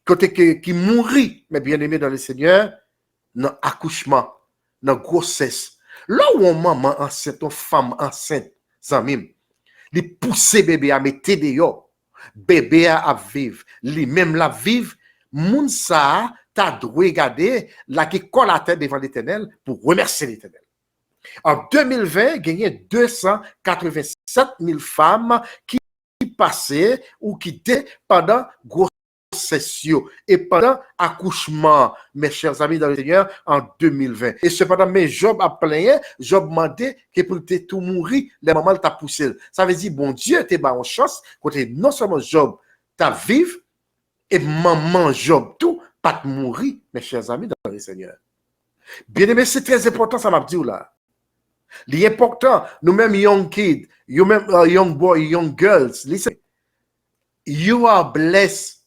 qui mourent, mais bien aimé dans le Seigneur, dans accouchement, dans grossesse. Là où on maman enceinte, une femme enceinte, sans même, les pousser bébé à mettre dehors. Bébé à vivre, lui-même la vivre, moun sa t'a droit regarder la qui colle la tête devant l'Éternel pour remercier l'Éternel. En 2020, il y a 287 000 femmes qui passaient ou qui étaient pendant grossesse et pendant accouchement, mes chers amis dans le Seigneur, en 2020. Et cependant, mais Job a plaigné, Job demandé que pour tout mourir, les mamans t'a poussé. Ça veut dire, bon Dieu, t'es en chance, côté non seulement Job t'a vivre, et maman Job tout, pas mourir, mes chers amis dans le Seigneur. Bien aimé, c'est très important, ça m'a dit là. L'important, nous-mêmes young kids, young boys, young girls, listen, you are blessed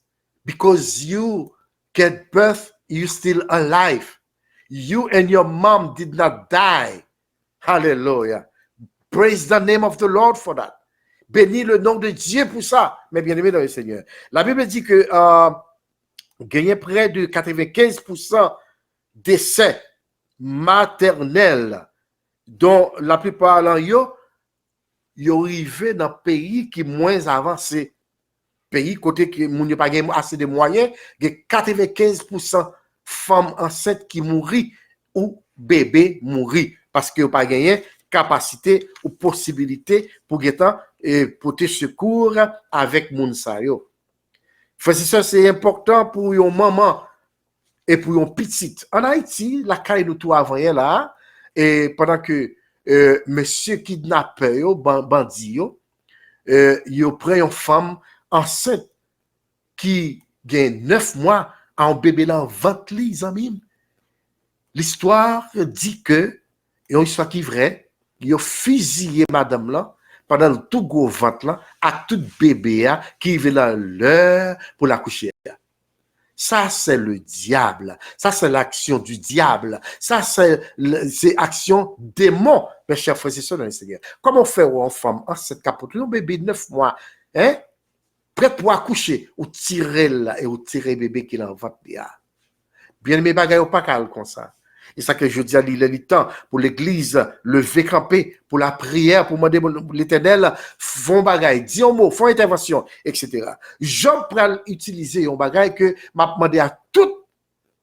because you get birth, you still alive. You and your mom did not die. Hallelujah. Praise the name of the Lord for that. Bénis le nom de Dieu pour ça, mes bien-aimés dans le Seigneur. La Bible dit que gagner près de 95% décès maternelle, dont la plupart d'entre eux, ils arrivent dans pays qui moins avancé. Pays côté qui n'ont pas assez de moyens, il y a 95% femmes enceintes qui mourent ou bébés mourent parce qu'ils n'ont pas gagné capacité ou possibilité pour porter secours avec Mounsayo. Ça, c'est important pour une maman et pour une petite. En Haïti, la caille nous tout avant là, et pendant que monsieur kidnappeur, bandit, il prend une femme enceinte qui gagne 9 mois en bébé là en ventre, les amis. L'histoire dit que, et une histoire qui est vraie, il a fusillé madame là pendant le tout gros ventre là, à tout bébé là, qui veut là l'heure pour la coucher. Ça, c'est le diable. Ça, c'est l'action du diable. Ça, c'est action démon. Mes chers frères et sœurs dans le Seigneur. Comment faire une femme enceinte capote, un bébé de 9 mois, hein, prêt pour accoucher, ou tirer là, et ou tirer bébé qui est en ventre. Bien aimé, bagaille pas calme comme ça. Et ça que je dis à le temps pour l'église, lever camper, pour la prière, pour demander l'éternel, font bagaille, dis un mot, font intervention, etc. Job pour utiliser un bagaille que m'a demandé à tout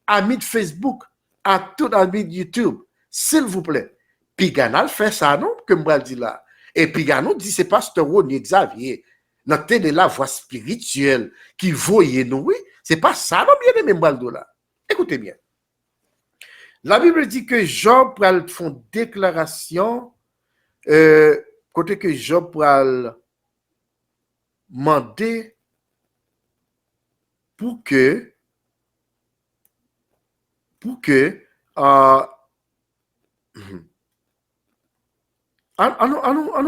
ami de Facebook, à tout ami de YouTube, s'il vous plaît. Pigana fait ça, non? Que me dit là. Et Pigano dit, c'est pasteur Ronnie Xavier. Notre la voix spirituelle qui voyait nous, oui. C'est pas ça, non, bien aimé, m'baldo là. Écoutez bien. La Bible dit que Job pral font déclaration, côté que Job pral demander pour que on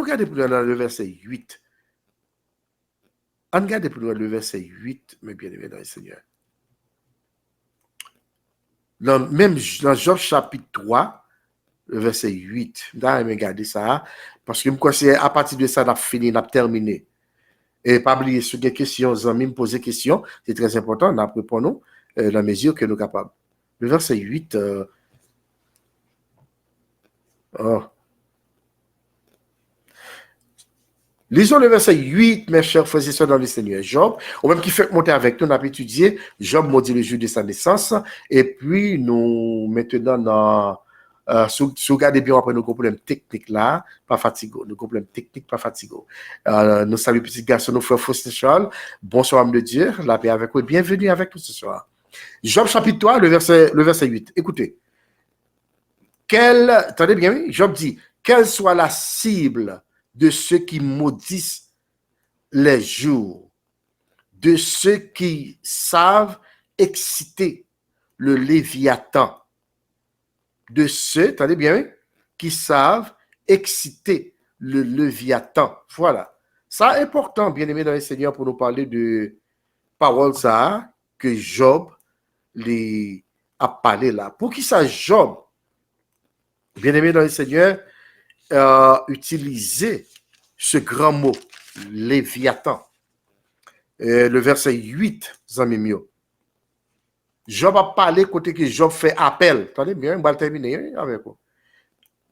regarde plus dans le verset 8. On regarde plus dans le verset 8, mes bien-aimés dans le Seigneur. Même dans Job chapitre 3, le verset 8, je vais regarder ça, parce que c'est à partir de ça, on a fini, on a terminé. Et pas oublier, sur des questions, me poser des questions, c'est très important, on a répondre la mesure que nous sommes capables. Le verset 8, lisons le verset 8, mes chers frères et sœurs dans le Seigneur. Job, ou même qui fait monter avec nous, on a étudié Job maudit le jour de sa naissance. Et puis, nous, maintenant, si vous regardez bien après nos problèmes techniques là, pas fatigués. Nos problèmes techniques, pas fatigués. Nous saluons petit garçon, nos frères Faustin Charles. Bonsoir, âme de Dieu. La paix avec vous. Bienvenue avec nous ce soir. Job chapitre 3, le verset 8. Écoutez. Attendez bien, Job dit, quelle soit la cible de ceux qui maudissent les jours, de ceux qui savent exciter le Léviathan, de ceux, attendez bien, qui savent exciter le Léviathan. Voilà. Ça est important, bien aimé dans le Seigneur, pour nous parler de paroles ça que Job les a parlé là. Pour qui ça, Job, bien aimé dans le Seigneur, utiliser ce grand mot, Léviathan. Le verset 8, amis mieux. Job a parlé côté que Job fait appel. Attendez bien, on va terminer avec vous.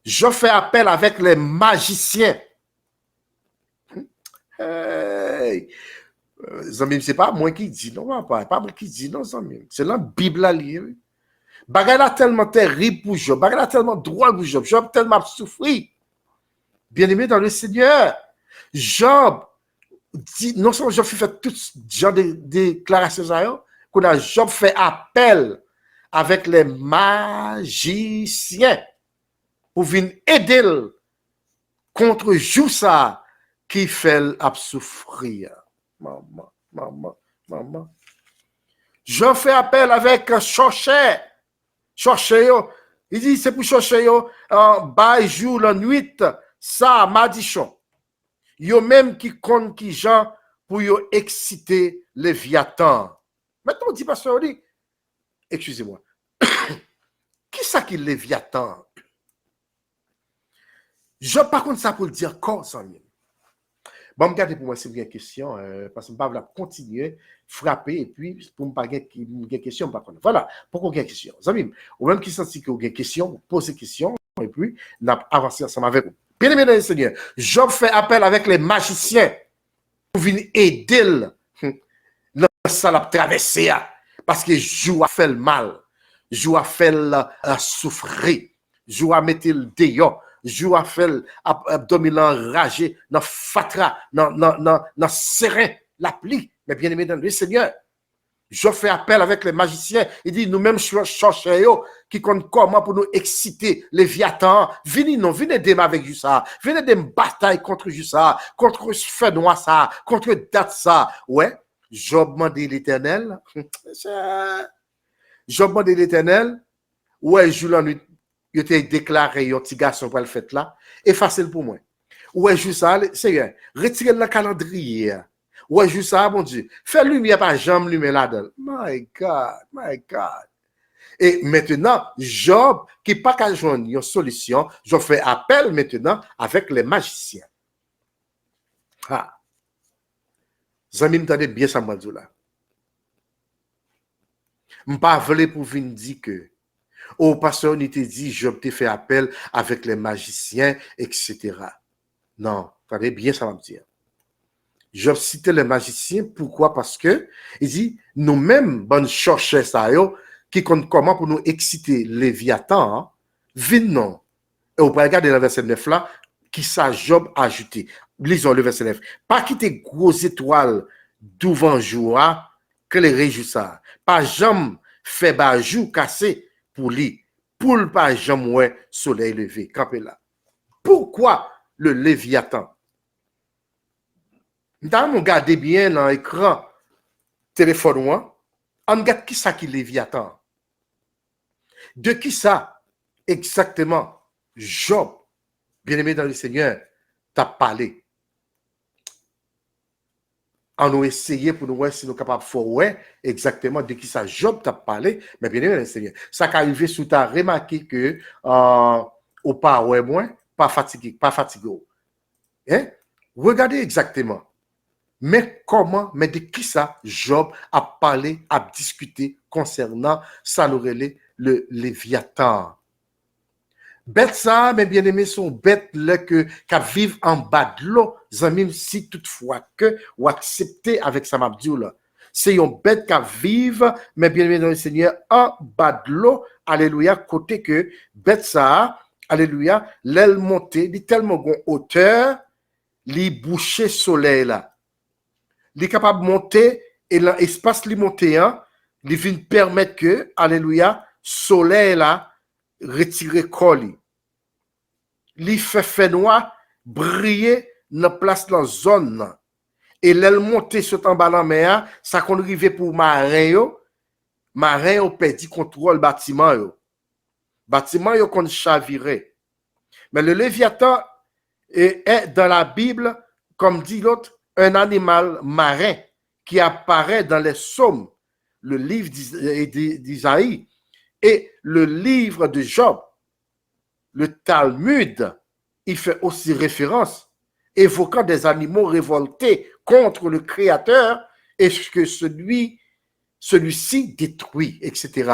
Job fait appel avec les magiciens. Hey. Amis, c'est pas moi qui dis, non, pas moi qui dis, non, amis. C'est la Bible à lire. Bagay la tellement terrible pour Job, bagay la tellement drôle pour Job, Job tellement souffri. Bien-aimé dans le Seigneur, Job dit, non seulement Job fait tout genre de déclarations, qu'on Job fait appel avec les magiciens pour venir aider contre Joussa qui fait souffrir. Maman. Job fait appel avec Chochet. Chochet, il dit, c'est pour Chochet, bas jour, la nuit, ça, madichon. Yo même qui compte qui gens pour yo exciter les Léviathan. Maintenant, on dit, pasteur, on dit, excusez-moi, qui ça qui Bon, regardez pour moi si vous avez une question, parce que je ne vais pas continuer, frapper, et puis pour ne pas avoir une question, je ne vais pas connaître. Voilà, pourquoi vous avez une question. Amis, ou même qui sentit que vous avez une question, vous posez une question, et puis on a avancé ensemble avec vous. Bien aimé dans le Seigneur, Job fait appel avec les magiciens pour venir aider dans ça la traversée, parce que Jou a fait le mal, Jou a fait souffrir, Jou a mis le dehors, Jou a fait abdominal enragé, dans fatra, dans serein, la pli. Mais bien aimé dans le Seigneur, je fais appel avec les magiciens. Il dit, nous-mêmes, cherchons qui compte comment pour nous exciter les Léviathan. Venez aider avec Jussa. Venez aider bataille contre Jussa, contre Fenois ça, contre date ça. Ouais, Job m'a dit l'Éternel. Job m'a dit l'Éternel. Ouais, Jules, il t'a déclaré un petit garçon pour le fait là. Et facile pour moi. Ouais, Jussa, c'est bien. Retirez le calendrier. Ouais, juste ça, mon Dieu. Fais lumière par jambe, lumière là-dedans. My God, my God. Et maintenant, Job, qui n'a pas qu'à joindre une solution, je fais appel maintenant avec les magiciens. Ah. Zami, m'entendez bien ça, moi, là. Je ne pas voulu pour venir dire que, au pasteur, on te dit, Job te fait appel avec les magiciens, etc. Non, attendez bien ça, va me dire. Job cite les magiciens, pourquoi? Parce que, il dit, nous-mêmes, bonne chercher ça, qui compte comment pour nous exciter Léviathan, hein, non. Et on peut regarder le verset 9 là, qui ça Job a ajouté. Lisons le verset 9. Pas quitter gros étoiles devant jour, que les réjouis ça. Pas jamais fait bajou cassé pour lui. Pour le pas jamais ouais, soleil levé. Campé là. Pourquoi le Léviathan? Dans on garde bien dans l'écran téléphone, on regarde qui ça qui Léviathan. De qui ça exactement Job, bien-aimé dans le Seigneur, t'a parlé. On a essayé pour nous voir si nous sommes capables de faire exactement de qui ça Job t'a parlé, mais bien-aimé dans le Seigneur. Ça qui arrivé sous ta remarqué que au pas ouais moins, pas fatigué. Hein? Regardez exactement. Mais comment, mais de qui ça Job a parlé, a discuté concernant ça le Léviathan. Bête ça, mes bien-aimés, sont bêtes là qui vivent en bas de l'eau, même si toutefois que ou accepter avec sa mabdioula. C'est une bête qui vivent, mes bien-aimés dans le Seigneur, en bas de l'eau, alléluia, côté que bête ça, alléluia, l'aile montée, dit tellement gon hauteur, li boucher soleil là. Il est capable de monter et l'espace li monté, il vient permettre que, alléluia, soleil là, retire colis. Il fait noir, briller dans place dans zone. Et l'aile monter sur en bas la mer, ça qu'on arrive pour marin yo perdu contrôle bâtiment yo. Bâtiment yo qu'on chaviré. Mais le Léviathan est dans la Bible, comme dit l'autre, un animal marin qui apparaît dans les psaumes, le livre d'Isaïe et le livre de Job. Le Talmud, il fait aussi référence, évoquant des animaux révoltés contre le Créateur et que celui-ci détruit, etc.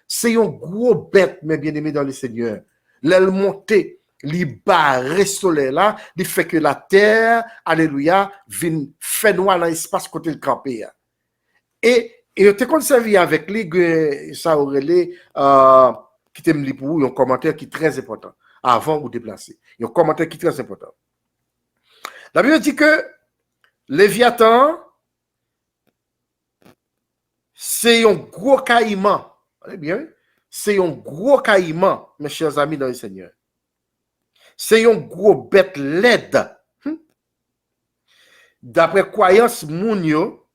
C'est un gros bête, mes bien-aimés dans le Seigneur. L'aile montée, li barre soleil là, il fait que la terre, alléluia, vient fait noir dans l'espace côté le campé. Et te conservé avec lui, ça aurait les, qui t'aime li pour un commentaire qui est très important, avant ou déplacer. Un commentaire qui est très important. La Bible dit que Léviathan, c'est un gros caïman. Allez bien, c'est un gros caïman, mes chers amis dans le Seigneur. C'est un gros bête laide. D'après croyance moun yo,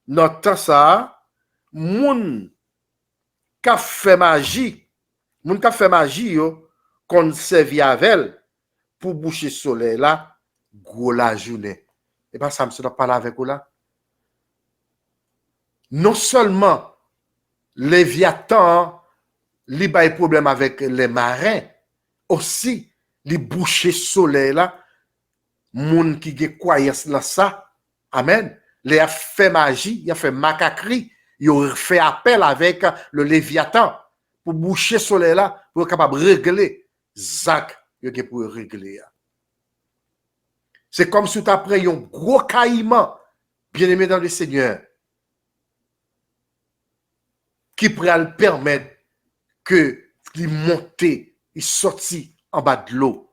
dans temps ça, moun ka fait magie yo, qu'on servi avec pour boucher soleil là, gros la journée. Et pas ça me parle avec vous là. Non seulement Léviathan, li bay problème avec les marins, aussi les boucher soleil là, Moun qui gen croyance dans ça, amen, il a fait magie, il a fait macaquerie, il a fait appel avec le Léviathan pour boucher le soleil là, pour être capable de régler Zach, il a pour régler. C'est comme si tu as pris un gros caïman, bien aimé dans le Seigneur, qui pourrait le permettre que il monte, il sorti en bas de l'eau.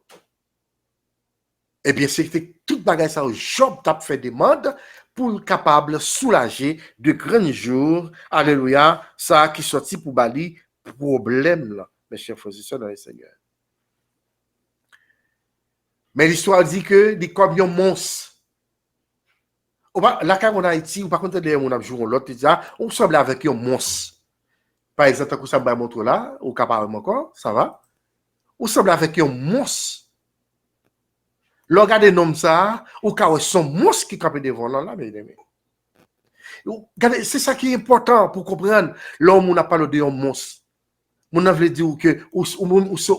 Eh bien, c'était toute bagaille ça, Job t'a fait demande pour être capable de soulager de grands jours, alléluia, ça qui sorti pour bali problème là, mes chers frères et sœurs dans le Seigneur. Mais l'histoire dit que des comme un monstre. Là, quand on a Haïti, ou par contre, on a joué l'autre, on semble avec un monstre. Par exemple, quand ça va montrer là, ou capable encore, ça va. On semble avec un monstre. Regardez nom ça, ou quand son monstre qui campe devant là, mes amis. C'est ça qui est important pour comprendre. L'homme, on n'a pas le de un monstre. On a voulu dire que, ou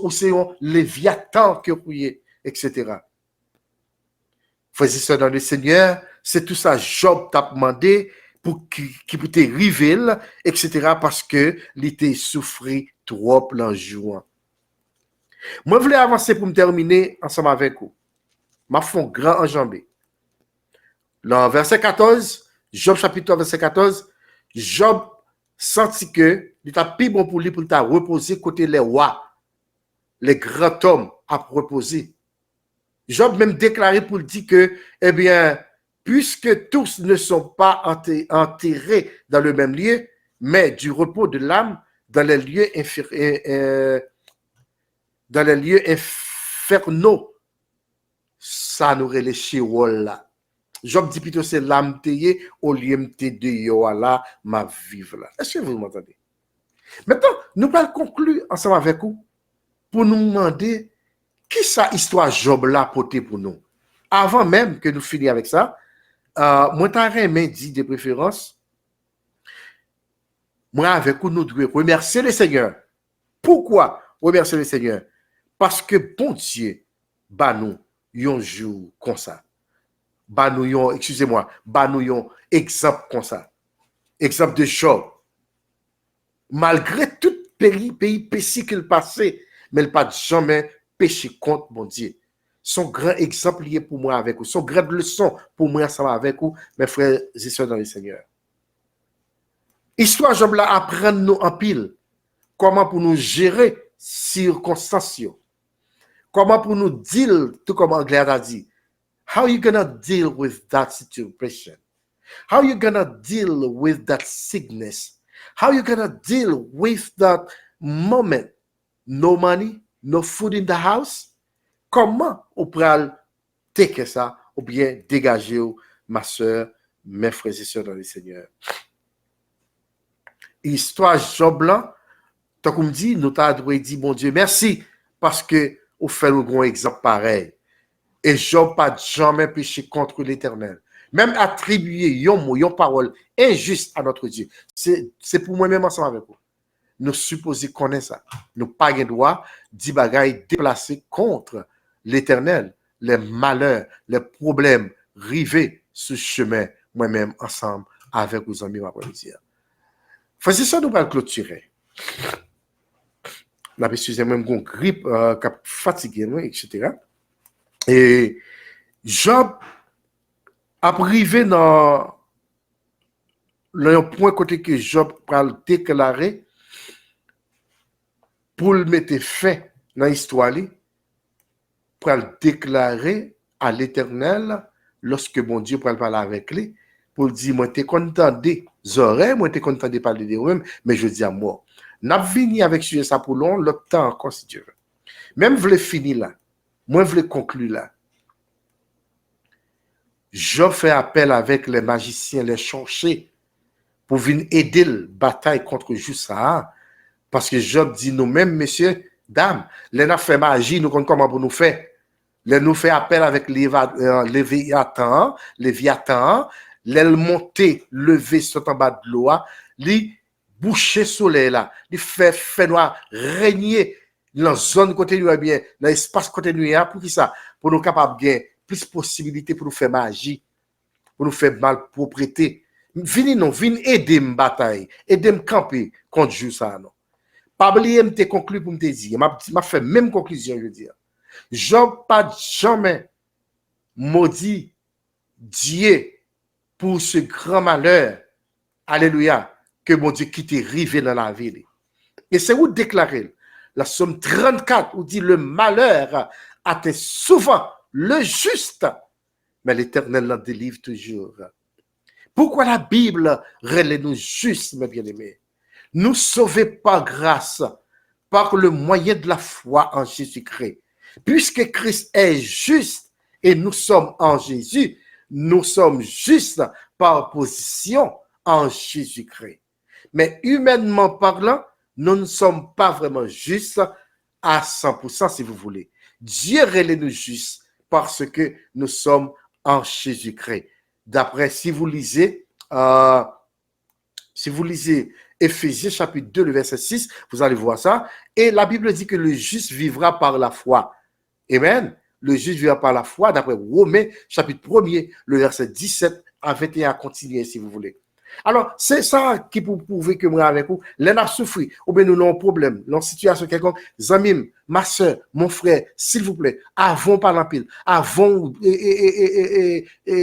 c'est un léviathan que vous voyez, etc. Frères et sœurs dans le Seigneur, c'est tout ça Job t'a demandé pour qu'il puisse révéler, etc. parce que il était souffri trop en jouant. Moi, je voulais avancer pour me terminer ensemble avec vous. Ma fond grand enjambé. Dans verset 14, Job chapitre verset 14, Job sentit que il était plus bon pour lui pour reposer côté les rois, les grands hommes à reposer. Job même déclaré pour dire que, eh bien, puisque tous ne sont pas enterrés dans le même lieu, mais du repos de l'âme dans les lieux infernaux, ça nous les Sheol là. Job dit plutôt c'est l'âme teye au lieu de yo là ma vivre là. Est-ce que vous m'entendez? Maintenant, nous allons conclure ensemble avec vous pour nous demander qui ça histoire Job là porté pour nous. Avant même que nous finissions avec ça, moi t'aurais aimé dire de préférence, moi avec vous nous devons remercier le Seigneur. Pourquoi remercier le Seigneur? Parce que bon Dieu, bah nous un jour comme ça. Bah nous excusez-moi, bah nous un exemple comme ça. Exemple de Job. Malgré tout pays péché qu'il passait, mais il n'a pas jamais péché contre mon Dieu. Son grand exemple lié pour moi avec vous, son grande leçon pour moi ensemble avec vous, mes frères et sœurs dans le Seigneur. Histoire Job là apprend nous en pile comment pour nous gérer circonstances. Comment pour nous deal, tout comme Anglais a dit, how you gonna deal with that situation? How you gonna deal with that sickness? How you gonna deal with that moment? No money, no food in the house? Comment on peut take ça ou bien dégager ma soeur, mes frères et sœurs dans le Seigneur? Histoire Job là, tant qu'on me dit, nous t'avons dit, bon Dieu, merci, parce que vous faites un grand exemple pareil. Et Job n'a jamais péché contre l'Éternel. Même attribuer yon parole injuste à notre Dieu. C'est pour moi-même ensemble avec vous. Nous supposons connaître ça. Nous pas de droit d'y bagaille déplacer contre l'Éternel. Les malheurs, les problèmes rivés sur le chemin, moi-même ensemble avec vos amis, ma première. Faisez ça, nous allons clôturer. La excusez-moi, une grippe, fatigué, etc. Et Job a privé dans le point côté que Job a déclaré pour le mettre fin dans l'histoire, pour le déclarer à l'Éternel lorsque mon Dieu pour parler avec lui, pour dire, moi, t'es content des oreilles, moi, t'es content de parler de moi, mais je dis à moi, n'a fini avec ça pour long, le temps encore si Dieu veut. Même je voulais finir là, moi, je voulais conclure là. Job fait appel avec les magiciens, les chercher pour venir aider la bataille contre Joussa. Parce que Job dit nous-mêmes, messieurs, dames, les n'a fait magie, nous comptons comment pour nous faire. Les nous fait appel avec Léviathan, les monter, lever, sauter en bas de l'eau, les boucher soleil là, les fait noir régner dans la zone côté nuit, bien, dans l'espace côté nuit, pour qui ça? Pour nous capables de plus possibilité pour nous faire magie, pour nous faire malpropreté. Vini non, vini aider me bataille, aider me camper contre jour ça non. Pas oublier me te conclu pour me te dire, m'a fait même conclusion je veux dire. Job pas jamais maudit Dieu pour ce grand malheur. Alléluia, que mon Dieu qui t'est rivé dans la vie. Et c'est où déclarer la Somme 34 où dit le malheur atteint souvent le juste, mais l'Éternel l'en délivre toujours. Pourquoi la Bible relève nous justes, mes bien-aimés? Nous sauvés par grâce, par le moyen de la foi en Jésus-Christ. Puisque Christ est juste et nous sommes en Jésus, nous sommes justes par opposition en Jésus-Christ. Mais humainement parlant, nous ne sommes pas vraiment justes à 100% si vous voulez. Dieu relève nous justes parce que nous sommes en Jésus-Christ. D'après, si vous lisez Éphésiens chapitre 2, le verset 6, vous allez voir ça. Et la Bible dit que le juste vivra par la foi. Amen. Le juste vivra par la foi, d'après Romains chapitre 1er, le verset 17 à 21 à continuer si vous voulez. Alors, c'est ça qui pour prouver que moi avec vous, l'un a souffert, ou bien nous avons un problème, dans une situation quelconque, Zamim, ma soeur, mon frère, s'il vous plaît, avant par l'empile, avant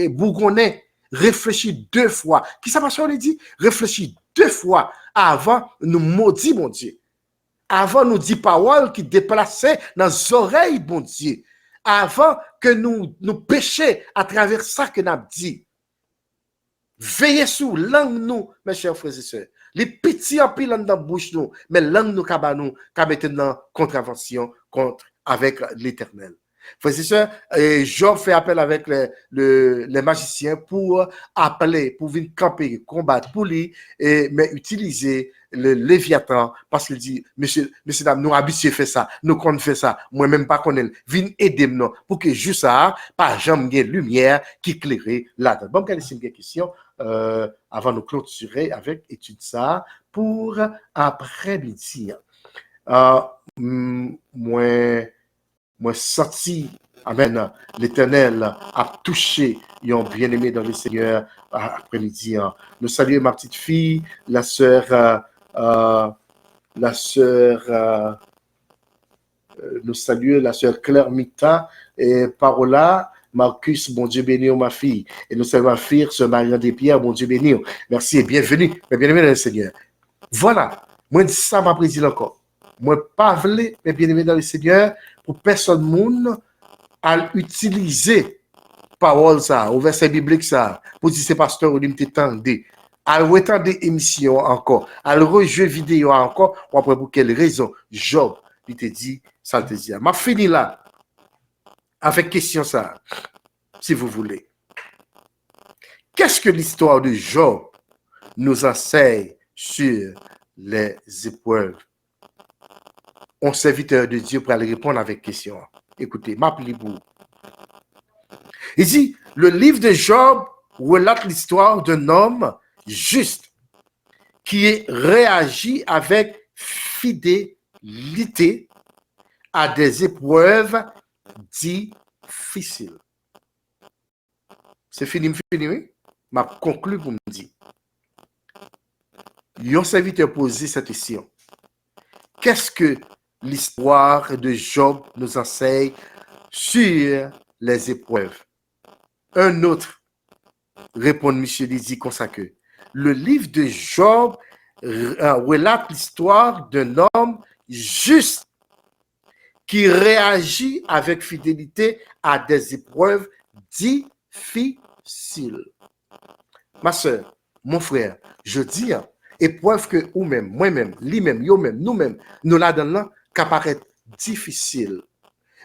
Bourgonais, réfléchis 2 fois. Qui ça, ma soeur, on dit? Réfléchis 2 fois avant nous maudire, mon Dieu. Avant nous dire paroles qui déplaçaient dans les oreilles, mon Dieu. Avant que nous péchions à travers ça que nous avons dit. Veillez sur langue nous, mes chers frères et sœurs. Les petits en pile dans la bouche nous, mais langue nous qu'a mettre dans contravention avec l'Éternel. Frères et sœurs, Job fait appel avec les magiciens pour appeler, pour venir camper, combattre pour lui, mais utiliser le Léviathan parce qu'il dit, monsieur, dames, nous habitués fait ça, nous qu'on fait ça, moi-même pas qu'on est, viens aider nous pour que juste ça, pas jamais lumière qui éclaire là-dedans. Bon, quelle est une question avant de clôturer avec étude ça pour après-midi. Moi sorti, amen, l'Éternel a touché un bien-aimé dans le Seigneur après-midi. Nous saluons ma petite fille, la sœur, nous saluons la sœur Claire Mita et Parola, Marcus, bon Dieu béni, ma fille. Et nous saluons ma fille, sœur Marianne Despierres, bon Dieu béni. Merci et bienvenue, mes bien-aimés dans le Seigneur. Voilà, moi dis ça, ma présidente encore. Moi pas voulu, mes bien-aimés dans le Seigneur, pour personne monde à utiliser parole ça, au verset biblique ça, pour dire c'est pasteur ou dit t'étendez, à retendre émission encore, à rejouer vidéo encore, ou après pour quelle raison Job il te dit ça te dit. M'a fini là avec question ça, si vous voulez. Qu'est-ce que l'histoire de Job nous enseigne sur les épreuves? On serviteur de Dieu pour aller répondre avec question. Écoutez, m'appelez vous. Il dit, le livre de Job relate l'histoire d'un homme juste qui réagit avec fidélité à des épreuves difficiles. C'est fini, oui? M'a conclu pour me dire. Un serviteur posé cette question. Qu'est-ce que l'histoire de Job nous enseigne sur les épreuves? Un autre répond, monsieur dit comme ça que le livre de Job relate l'histoire d'un homme juste qui réagit avec fidélité à des épreuves difficiles. Ma soeur, mon frère, je dis, épreuve que ou même, moi-même, lui-même, yo-même, nous-mêmes, nous la donnons qu'à paraître difficile.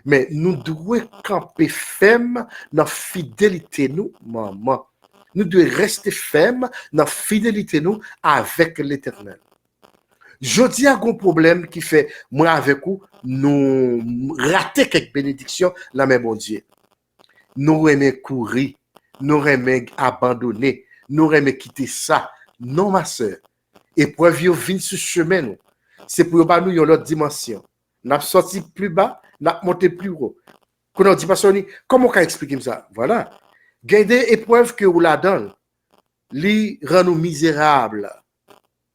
Mais nous devons camper ferme dans la fidélité, nous, maman. Nous devons rester ferme dans la fidélité, nous, avec l'Éternel. Je dis à un problème qui fait, moi avec vous, nous rater quelques bénédictions, la même bon Dieu. Nous aimons courir, nous aimons abandonner, nous aimons quitter ça. Non, ma soeur. Épreuve vient sur chemin, nous. C'est pour nous une autre dimension. Nous avons sorti plus bas, nous avons monté plus haut. Quand on dit, pasteur, comment on peut expliquer ça? Voilà. Il y a des épreuves que vous la donne, li rend nous misérables.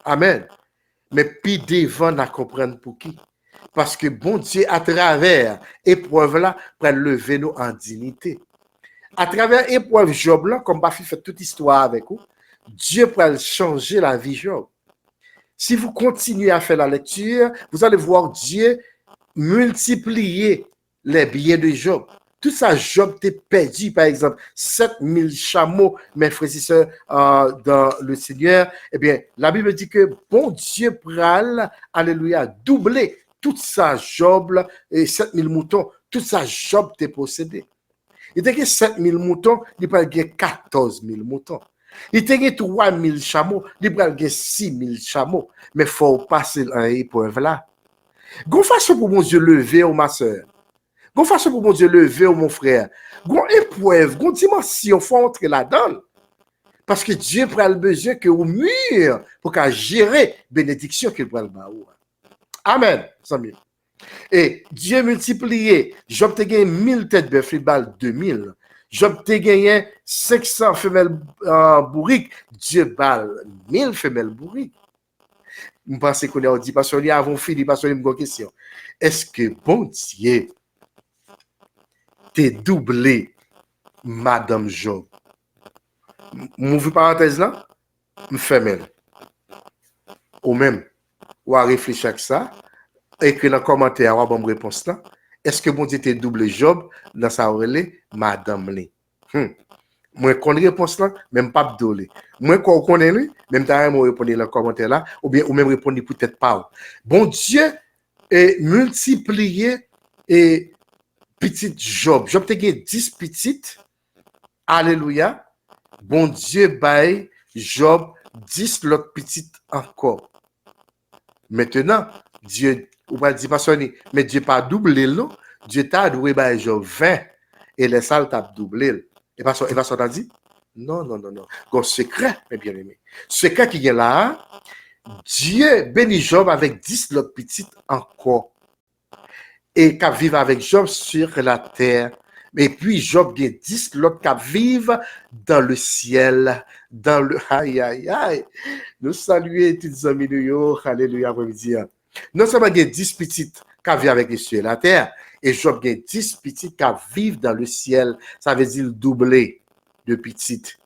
Amen. Mais puis devant, à comprendre pour qui? Parce que bon Dieu, à travers épreuve là, pour lever nous en dignité. À travers épreuve Job là, comme Bafi fait toute histoire avec vous, Dieu peut changer la vie Job. Si vous continuez à faire la lecture, vous allez voir Dieu multiplier les biens de Job. Tout ça, Job t'est perdu, par exemple, 7000 chameaux, mes frères et sœurs, dans le Seigneur. Eh bien, la Bible dit que bon Dieu pral, alléluia, doubler tout ça, Job, et 7000 moutons, tout ça, Job t'est possédé. Il était 7000 moutons, il peut gagner 14 000 moutons. Il était 3000 chameaux, il peut gagner 6000 chameaux. Mais il faut passer un épreuve là. Gon façon pour mon Dieu lever, ou ma soeur. Gon façon pour mon Dieu lever, ou mon frère. Gon épreuve, gon dimension, faut entrer là-dedans. Parce que Dieu prend le besoin que vous mûr pour qu'à gérer bénédiction qu'il prend le baou. Amen. Et Dieu multiplié. Job te gagné 1000 têtes bœuf, il balle 2000. Job te gagné 500 femelles bourriques. Dieu balle 1000 femelles bourriques. Je pense qu'on a dit, parce qu'on a avant fini, parce qu'on a une question. Est-ce que bon Dieu t'es doublé Madame Job? M'ouvre parenthèse là, me ferme. Ou même, ou à réfléchir à ça, écrit dans le commentaire, ou à bonne réponse là. Est-ce que bon Dieu t'es doublé Job dans sa relais Madame Lé? Moi, qu'on réponse là, même pas dolé. Moi, qu'on connaît lui, même t'as moi répondre dans le commentaire là, ou bien, ou même répondre peut-être pas. Bon Dieu est multiplié et petit Job. Job te gagné 10 petites. Alléluia. Bon Dieu baille Job 10 l'autre petites encore. Maintenant, Dieu, ou pas dire pas sonner, mais Dieu pas doublé non. Dieu t'a doué baille Job 20 et les salles t'a doublé. Et pas ça t'a dit? Non. Gon secret, mes bien-aimés. Secret qui est là, Dieu bénit Job avec 10 l'autre petites encore. Et qui vivent avec Job sur la terre. Et puis Job a 10 l'autre qui vivent dans le ciel, dans le aïe. Nous saluons tous les amis de yo, alléluia, après-midi. Non seulement il y a 10 petites qui vivent avec les cieux et la terre, et Job a 10 petites qui vivent dans le ciel. Ça veut dire doubler de petites.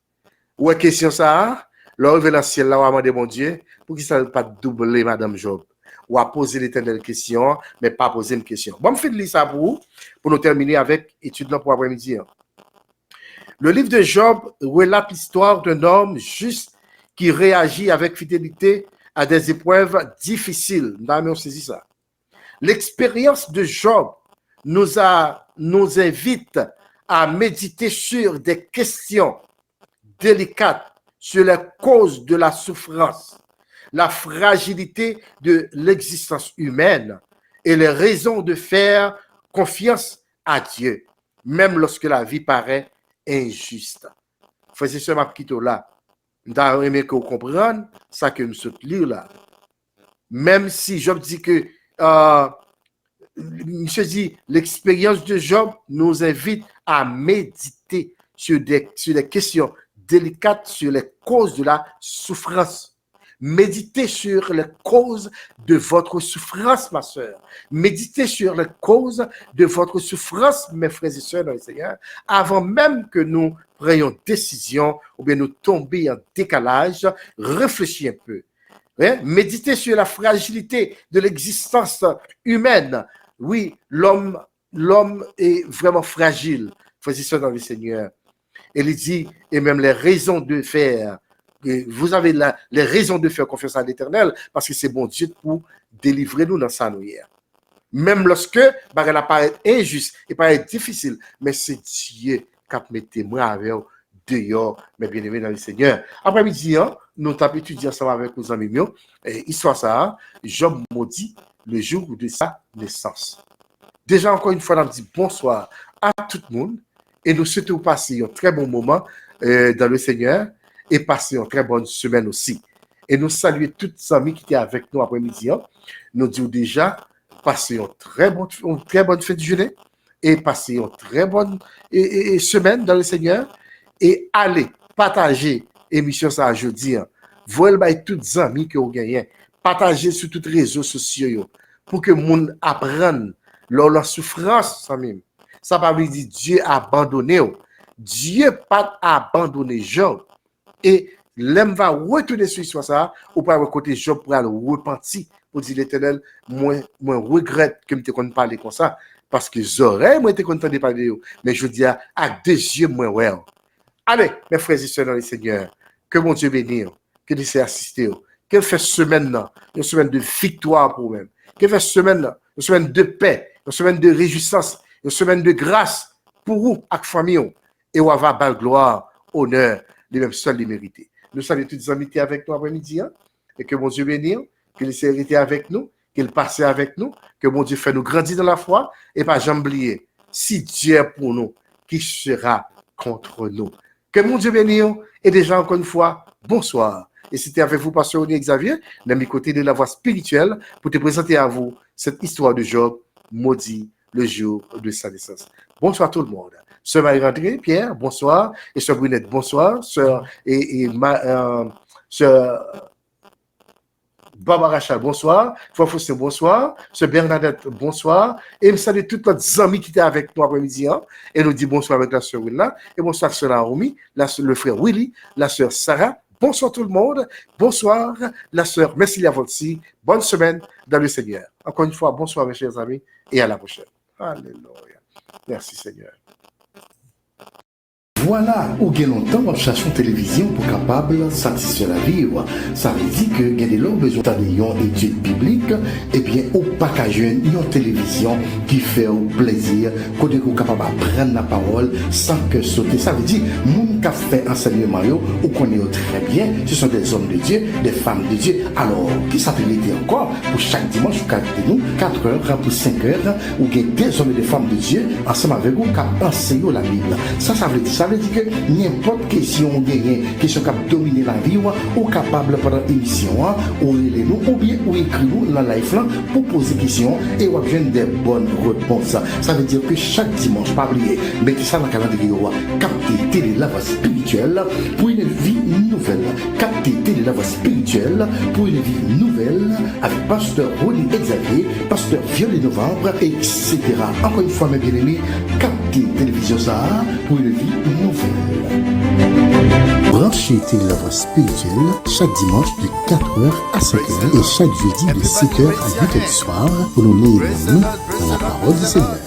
Ou est question ça? L'enlever dans le ciel là, on va demander mon Dieu, pour qu'il ne soit pas doubler Madame Job. Ou à poser l'éternelle question, mais pas poser une question. Bon, je fais ça pour vous, pour nous terminer avec étude là pour après-midi. Le livre de Job relate l'histoire d'un homme juste qui réagit avec fidélité à des épreuves difficiles. Nous saisi ça. L'expérience de Job nous invite à méditer sur des questions délicates sur les causes de la souffrance, la fragilité de l'existence humaine et les raisons de faire confiance à Dieu, même lorsque la vie paraît injuste. Frères et sœurs, ma petite là, nous aimé que vous compreniez ça que nous sommes lire là. Même si Job dit que, monsieur dit, l'expérience de Job nous invite à méditer sur des questions délicates sur les causes de la souffrance. Méditez sur les causes de votre souffrance, ma soeur. Méditez sur les causes de votre souffrance, mes frères et sœurs dans le Seigneur, avant même que nous prenions décision ou bien nous tombions en décalage. Réfléchissez un peu. Méditez sur la fragilité de l'existence humaine. Oui, l'homme est vraiment fragile, frères et sœurs dans le Seigneur. Et il dit, et même les raisons de faire. Vous avez les raisons de faire confiance à l'Éternel parce que c'est bon Dieu pour délivrer nous dans sa nouillère. Même lorsque elle apparaît injuste et paraît difficile, mais c'est Dieu qui a mis témoin avec vous dehors, mes bien-aimés dans le Seigneur. Après-midi, nous avons étudié ensemble avec nos amis. Histoire ça, Job maudit le jour de sa naissance. Déjà, encore une fois, on dit bonsoir à tout le monde et nous souhaitons passer un très bon moment dans le Seigneur. Et passer une très bonne semaine aussi. Et nous saluons toutes les amis qui étaient avec nous après-midi. Nous disons déjà, passez une très bonne fin de journée. et passez une très bonne semaine dans le Seigneur et allez partager l'émission ça jeudi. Voyez le tous les amis que vous gagnez. Partagez sur tous les réseaux sociaux pour que le monde apprenne leur souffrance. Ça ne veut pas dire Dieu a abandonné. Dieu n'a pas abandonné Job. Et l'homme va retourner sur l'histoire ça, ou pas côté Job pour aller repentir, pour dire l'Éternel, moi regrette que je te parler comme ça, parce que j'aurais, moi, te content de parler, mais je dis à deux yeux, moi, ouais. Allez, mes frères et sœurs dans le Seigneur, que mon Dieu bénisse, que Dieu s'est assisté, que fait semaine-là, une semaine de victoire pour vous-même, que fait semaine-là, une semaine de paix, une semaine de réjouissance, une semaine de grâce pour vous, avec famille, et on va belle gloire, honneur, les mêmes seuls les mérités. Nous saluons toutes les amitiés avec nous après-midi, et que mon Dieu bénisse, que les hérité avec nous, qu'il passe avec nous, que mon Dieu fait nous grandir dans la foi, et pas jamais oublier, si Dieu est pour nous, qui sera contre nous. Que mon Dieu bénisse, et déjà encore une fois, bonsoir. Et c'était avec vous, Pasteur Oni Xavier, de mes côtés de la voix spirituelle, pour te présenter à vous cette histoire de Job, maudit le jour de sa naissance. Bonsoir tout le monde. Sœur Marie-André, Pierre, bonsoir. Et Sœur Brunette, bonsoir. Sœur Sœur Barbara Rachel, bonsoir. Frère Faustin, bonsoir. Sœur Bernadette, bonsoir. Et je salue tous nos amis qui étaient avec nous après-midi. Et nous dit bonsoir avec la sœur Willa. Et bonsoir Sœur Naomi, le frère Willy, la sœur Sarah. Bonsoir tout le monde. Bonsoir la sœur Messilia Volsi. Bonne semaine dans le Seigneur. Encore une fois, bonsoir mes chers amis et à la prochaine. Alléluia. Merci Seigneur. Voilà, ou bien longtemps, on cherche une télévision pour capable satisfaire la vie. Ça veut dire que il y a des gens besoin d'une étude biblique, et bien, au pas qu'à une télévision qui fait plaisir, qu'on est capable d'apprendre la parole sans que sauter. Ça veut dire, moun qui fait enseignement, ou qu'on est très bien, ce sont des hommes de Dieu, des femmes de Dieu. Alors, qui s'appelait encore pour chaque dimanche, de nous, 4 heures pour 5 heures, où il y a des hommes et des femmes de Dieu, ensemble avec vous, qui enseignent la Bible. Ça veut dire, ça veut dire que n'importe quelle question question qui a dominé la vie ou capable pendant l'émission ou nous ou bien ou écrit-nous dans la live pour poser des questions et on obtenir des bonnes réponses. Ça veut dire que chaque dimanche, pas oublier, mettez ça dans le calendrier, capter télé la voix spirituelle pour une vie nouvelle. Capter télé la voix spirituelle pour une vie nouvelle avec Pasteur Oni Xavier, Pasteur Violet Novembre, etc. Encore une fois, mes bien-aimés, capter télévision ça pour une vie nouvelle. Branchez la voix spirituelle chaque dimanche de 4h à 5h et chaque jeudi de 7h à 8h du soir pour nous mener dans la parole du Seigneur.